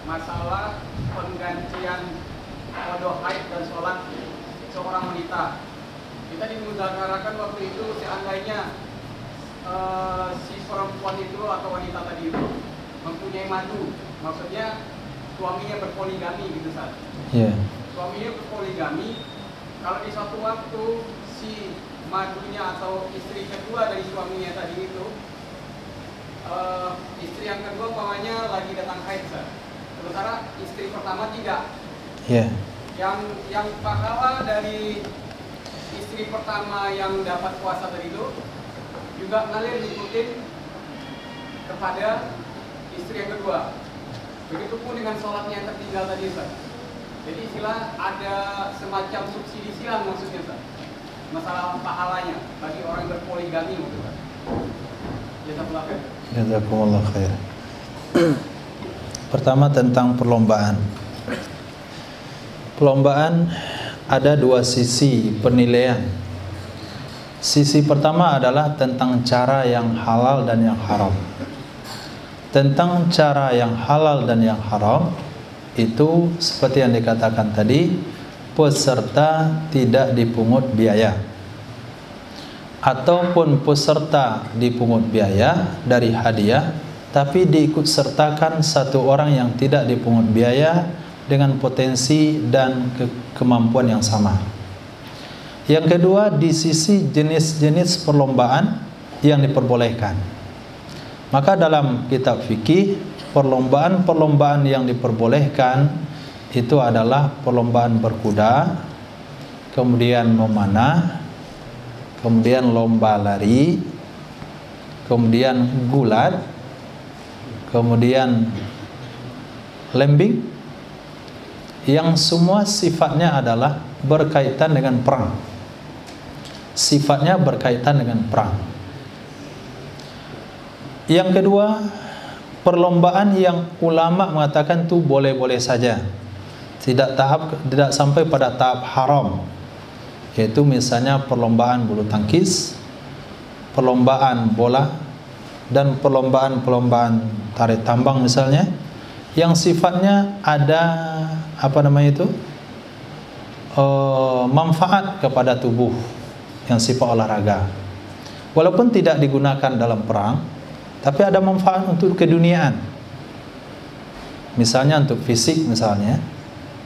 masalah penggantian qadha haid dan sholat seorang wanita. Kita dimuzakarakan waktu itu seandainya si perempuan itu atau wanita tadi itu mempunyai madu, maksudnya suaminya berpoligami gitu saat. Iya. Suaminya berpoligami, kalau di suatu waktu si madunya atau istri kedua dari suaminya tadi itu, istri yang kedua umpamanya lagi datang haid, sementara istri pertama tidak. Iya. Yang pahala dari istri pertama yang dapat puasa tadi itu juga ngalir ngikutin kepada istri yang kedua. Begitupun dengan sholatnya yang tertinggal tadi, Ustaz. Jadi istilah ada semacam subsidi silang maksudnya, Ustaz. Masalah pahalanya bagi orang yang berpoligami, Ustaz. Jazakallahu khair. Jazakumullah khair. Pertama tentang perlombaan. Perlombaan ada 2 sisi penilaian. Sisi pertama adalah tentang cara yang halal dan yang haram. Tentang cara yang halal dan yang haram, itu seperti yang dikatakan tadi, peserta tidak dipungut biaya, ataupun peserta dipungut biaya dari hadiah, tapi diikut sertakan satu orang yang tidak dipungut biaya dengan potensi dan kemampuan yang sama. Yang kedua, di sisi jenis-jenis perlombaan yang diperbolehkan. Maka dalam kitab fikih, perlombaan-perlombaan yang diperbolehkan itu adalah perlombaan berkuda, kemudian memanah, kemudian lomba lari, kemudian gulat, kemudian lembing, yang semua sifatnya adalah berkaitan dengan perang. Sifatnya berkaitan dengan perang. Yang kedua, perlombaan yang ulama mengatakan itu boleh-boleh saja, tidak sampai pada tahap haram, yaitu misalnya perlombaan bulu tangkis, perlombaan bola dan perlombaan-perlombaan tarik tambang misalnya, yang sifatnya ada manfaat kepada tubuh, yang sifat olahraga, walaupun tidak digunakan dalam perang, tapi ada manfaat untuk keduniaan, misalnya untuk fisik misalnya,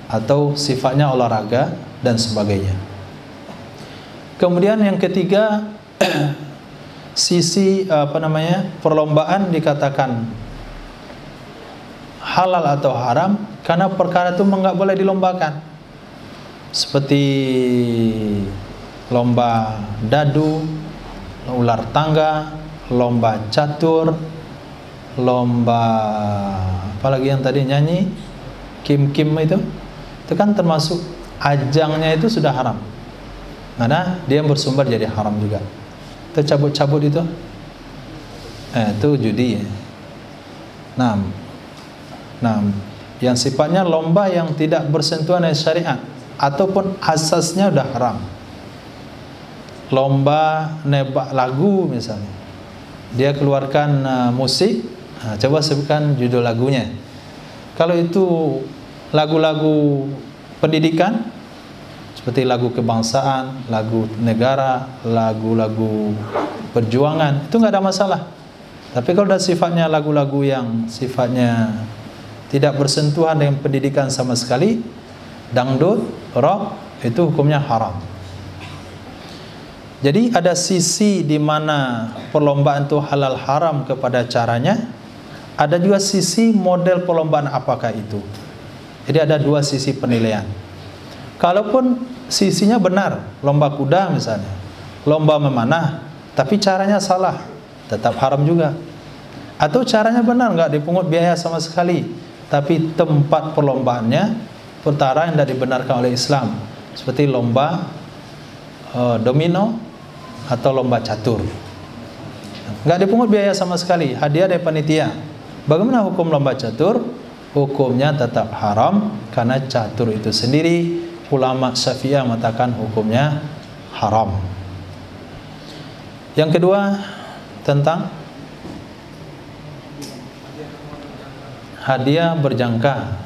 atau sifatnya olahraga dan sebagainya. Kemudian yang ketiga, sisi perlombaan dikatakan halal atau haram karena perkara itu enggak boleh dilombakan, seperti lomba dadu, ular tangga, lomba catur, lomba apalagi yang tadi nyanyi kim-kim itu kan termasuk ajangnya itu sudah haram, karena dia bersumber jadi haram juga. Itu cabut-cabut itu judi ya. Nah, yang sifatnya lomba yang tidak bersentuhan dengan syariat ataupun asasnya udah haram. Lomba nebak lagu misalnya, dia keluarkan musik, coba sebutkan judul lagunya. Kalau itu lagu-lagu pendidikan seperti lagu kebangsaan, lagu negara, lagu-lagu perjuangan, itu nggak ada masalah. Tapi kalau ada sifatnya lagu-lagu yang sifatnya tidak bersentuhan dengan pendidikan sama sekali, dangdut, rock, itu hukumnya haram. Jadi ada sisi di mana perlombaan itu halal haram kepada caranya, ada juga sisi model perlombaan apakah itu. Jadi ada dua sisi penilaian. Kalaupun sisinya benar, lomba kuda misalnya, lomba memanah, tapi caranya salah, tetap haram juga. Atau caranya benar, nggak dipungut biaya sama sekali, tapi tempat perlombaannya perkara yang tidak dibenarkan oleh Islam, seperti lomba domino atau lomba catur, nggak dipungut biaya sama sekali, hadiah dari panitia. Bagaimana hukum lomba catur? Hukumnya tetap haram, karena catur itu sendiri ulama Syafi'iyah mengatakan hukumnya haram. Yang kedua tentang hadiah berjangka.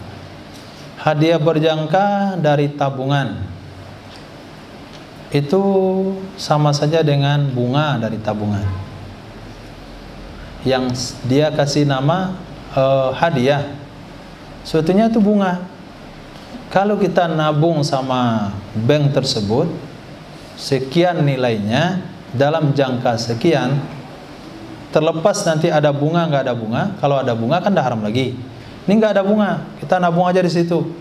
Hadiah berjangka dari tabungan itu sama saja dengan bunga dari tabungan, yang dia kasih nama hadiah, sebetulnya itu bunga. Kalau kita nabung sama bank tersebut, sekian nilainya dalam jangka sekian, terlepas nanti ada bunga nggak ada bunga. Kalau ada bunga kan dah haram lagi. Ini nggak ada bunga, kita nabung aja di situ.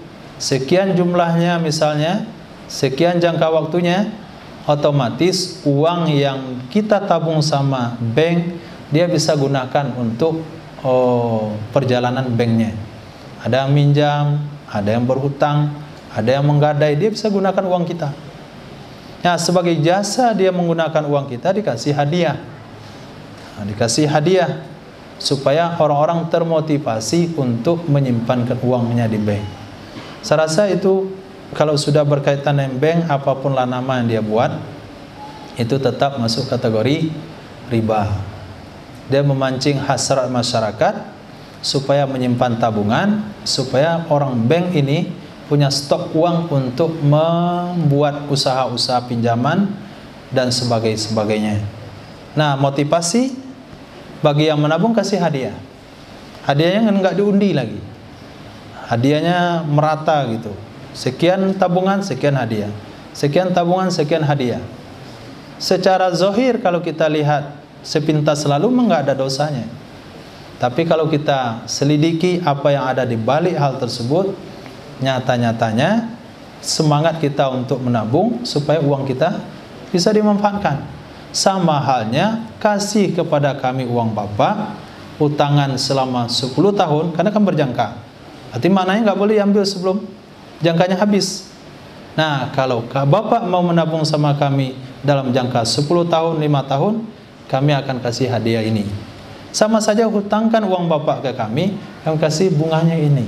Sekian jumlahnya misalnya, sekian jangka waktunya, otomatis uang yang kita tabung sama bank dia bisa gunakan untuk perjalanan banknya. Ada yang minjam, ada yang berhutang, ada yang menggadai, dia bisa gunakan uang kita. Nah, sebagai jasa dia menggunakan uang kita, dikasih hadiah. Nah, dikasih hadiah supaya orang-orang termotivasi untuk menyimpankan uangnya di bank. Saya rasa itu kalau sudah berkaitan dengan bank, apapun lah nama yang dia buat, itu tetap masuk kategori riba. Dia memancing hasrat masyarakat supaya menyimpan tabungan, supaya orang bank ini punya stok uang untuk membuat usaha-usaha pinjaman dan sebagainya. Nah, motivasi bagi yang menabung, kasih hadiah. Hadiahnya enggak diundi lagi, hadiahnya merata gitu. Sekian tabungan, sekian hadiah. Sekian tabungan, sekian hadiah. Secara zahir kalau kita lihat sepintas selalu enggak ada dosanya. Tapi kalau kita selidiki apa yang ada di balik hal tersebut, nyata-nyatanya semangat kita untuk menabung supaya uang kita bisa dimanfaatkan. Sama halnya kasih kepada kami uang Bapak, utangan selama 10 tahun, karena kan berjangka. Berarti maknanya nggak boleh ambil sebelum jangkanya habis. Nah, kalau Bapak mau menabung sama kami dalam jangka 10 tahun, 5 tahun, kami akan kasih hadiah ini. Sama saja hutangkan uang Bapak ke kami kasih bunganya ini.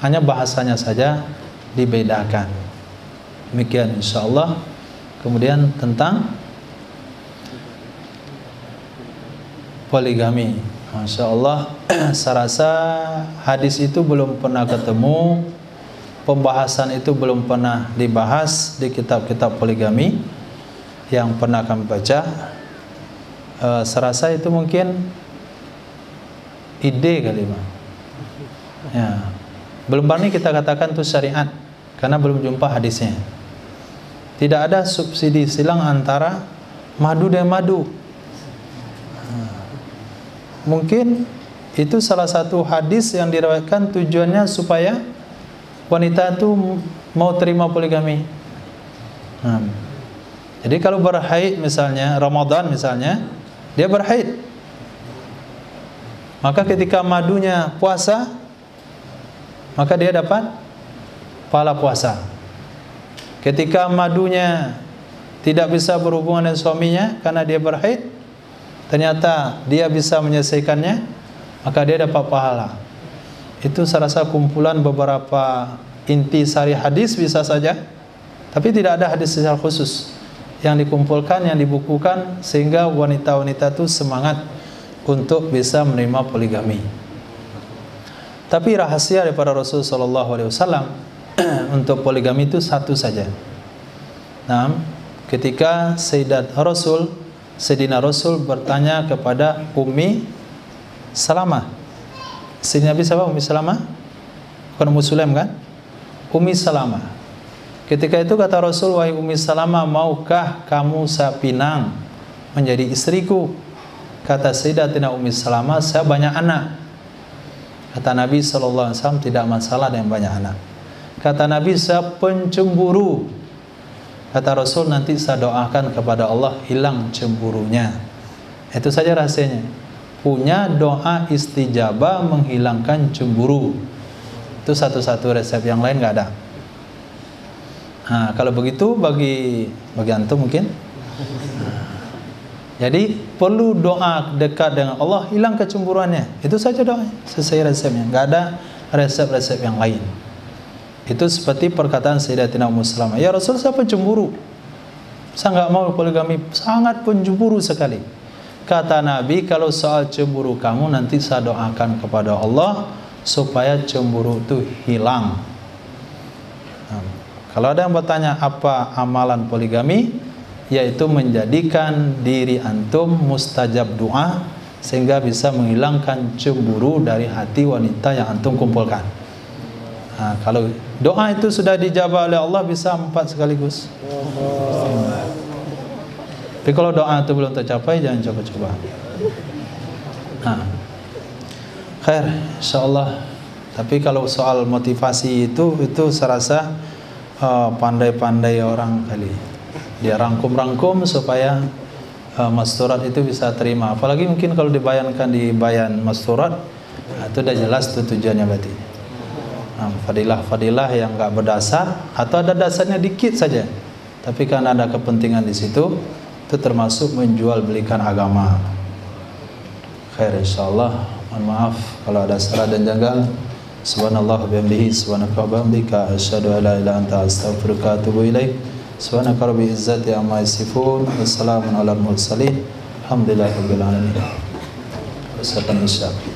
Hanya bahasanya saja dibedakan. Demikian insyaallah. Kemudian tentang poligami. Masya Allah, saya rasa hadis itu belum pernah ketemu, pembahasan itu belum pernah dibahas di kitab-kitab poligami yang pernah kami baca. Saya rasa itu mungkin ide kali, Bang. Ya, belum pernah kita katakan itu syariat karena belum jumpa hadisnya. Tidak ada subsidi silang antara madu dan madu. Mungkin itu salah satu hadis yang diriwayatkan tujuannya supaya wanita itu mau terima poligami. Jadi kalau berhaid misalnya, Ramadan misalnya, dia berhaid, maka ketika madunya puasa, maka dia dapat pahala puasa. Ketika madunya tidak bisa berhubungan dengan suaminya karena dia berhaid, ternyata dia bisa menyelesaikannya, maka dia dapat pahala. Itu saya rasa kumpulan beberapa inti sari hadis bisa saja, tapi tidak ada hadis secara khusus yang dikumpulkan, yang dibukukan, sehingga wanita-wanita itu semangat untuk bisa menerima poligami. Tapi rahasia daripada Rasulullah SAW untuk poligami itu satu saja. Nah, ketika Sayyidina Rasul bertanya kepada Ummi Salamah. Sayyidina Nabi siapa? Ummi Salamah? Bukan Ummu Sulaim kan? Ummi Salamah. Ketika itu kata Rasul, wahai Ummi Salamah, maukah kamu saya pinang menjadi istriku? Kata Sayyidatina Ummi Salamah, saya banyak anak. Kata Nabi SAW, tidak masalah dengan banyak anak. Kata Nabi, saya pencemburu. Kata Rasul, nanti saya doakan kepada Allah hilang cemburunya. Itu saja rahasianya. Punya doa istijabah menghilangkan cemburu. Itu satu-satu resep, yang lain nggak ada. Nah, kalau begitu bagi antum mungkin. Jadi perlu doa dekat dengan Allah, hilang kecemburuannya. Itu saja doa, selesai resepnya. Nggak ada resep-resep yang lain. Itu seperti perkataan Sayyidatina Ummu Salamah, ya Rasul, saya pencemburu, saya nggak mau poligami, sangat pencemburu sekali. Kata Nabi, kalau soal cemburu kamu, nanti saya doakan kepada Allah supaya cemburu itu hilang. Kalau ada yang bertanya apa amalan poligami, yaitu menjadikan diri antum mustajab doa, sehingga bisa menghilangkan cemburu dari hati wanita yang antum kumpulkan. Nah, kalau doa itu sudah dijabah oleh Allah, bisa 4 sekaligus. Tapi kalau doa itu belum tercapai, jangan coba-coba. Nah, khair, insyaallah. Tapi kalau soal motivasi itu saya rasa pandai-pandai orang kali. Dia rangkum-rangkum supaya masturat itu bisa terima. Apalagi mungkin kalau dibayankan di bayan masturat, itu udah jelas tuh tujuannya berarti. Fadilah-fadilah yang enggak berdasar atau ada dasarnya dikit saja, tapi karena ada kepentingan di situ, itu termasuk menjual belikan agama. Khair, insyaallah. Mohon maaf kalau ada salah dan janggal. Subhanallah wa bihamdihi, subhanaka wa bihamdika, asyhadu an la ilaha illa anta, astaghfiruka wa atubu ilaik. Subhanaka rabbil izzati amma yasifun, wassalamun alal mursalin, alhamdulillahirabbil alamin. Wassalamualaikum.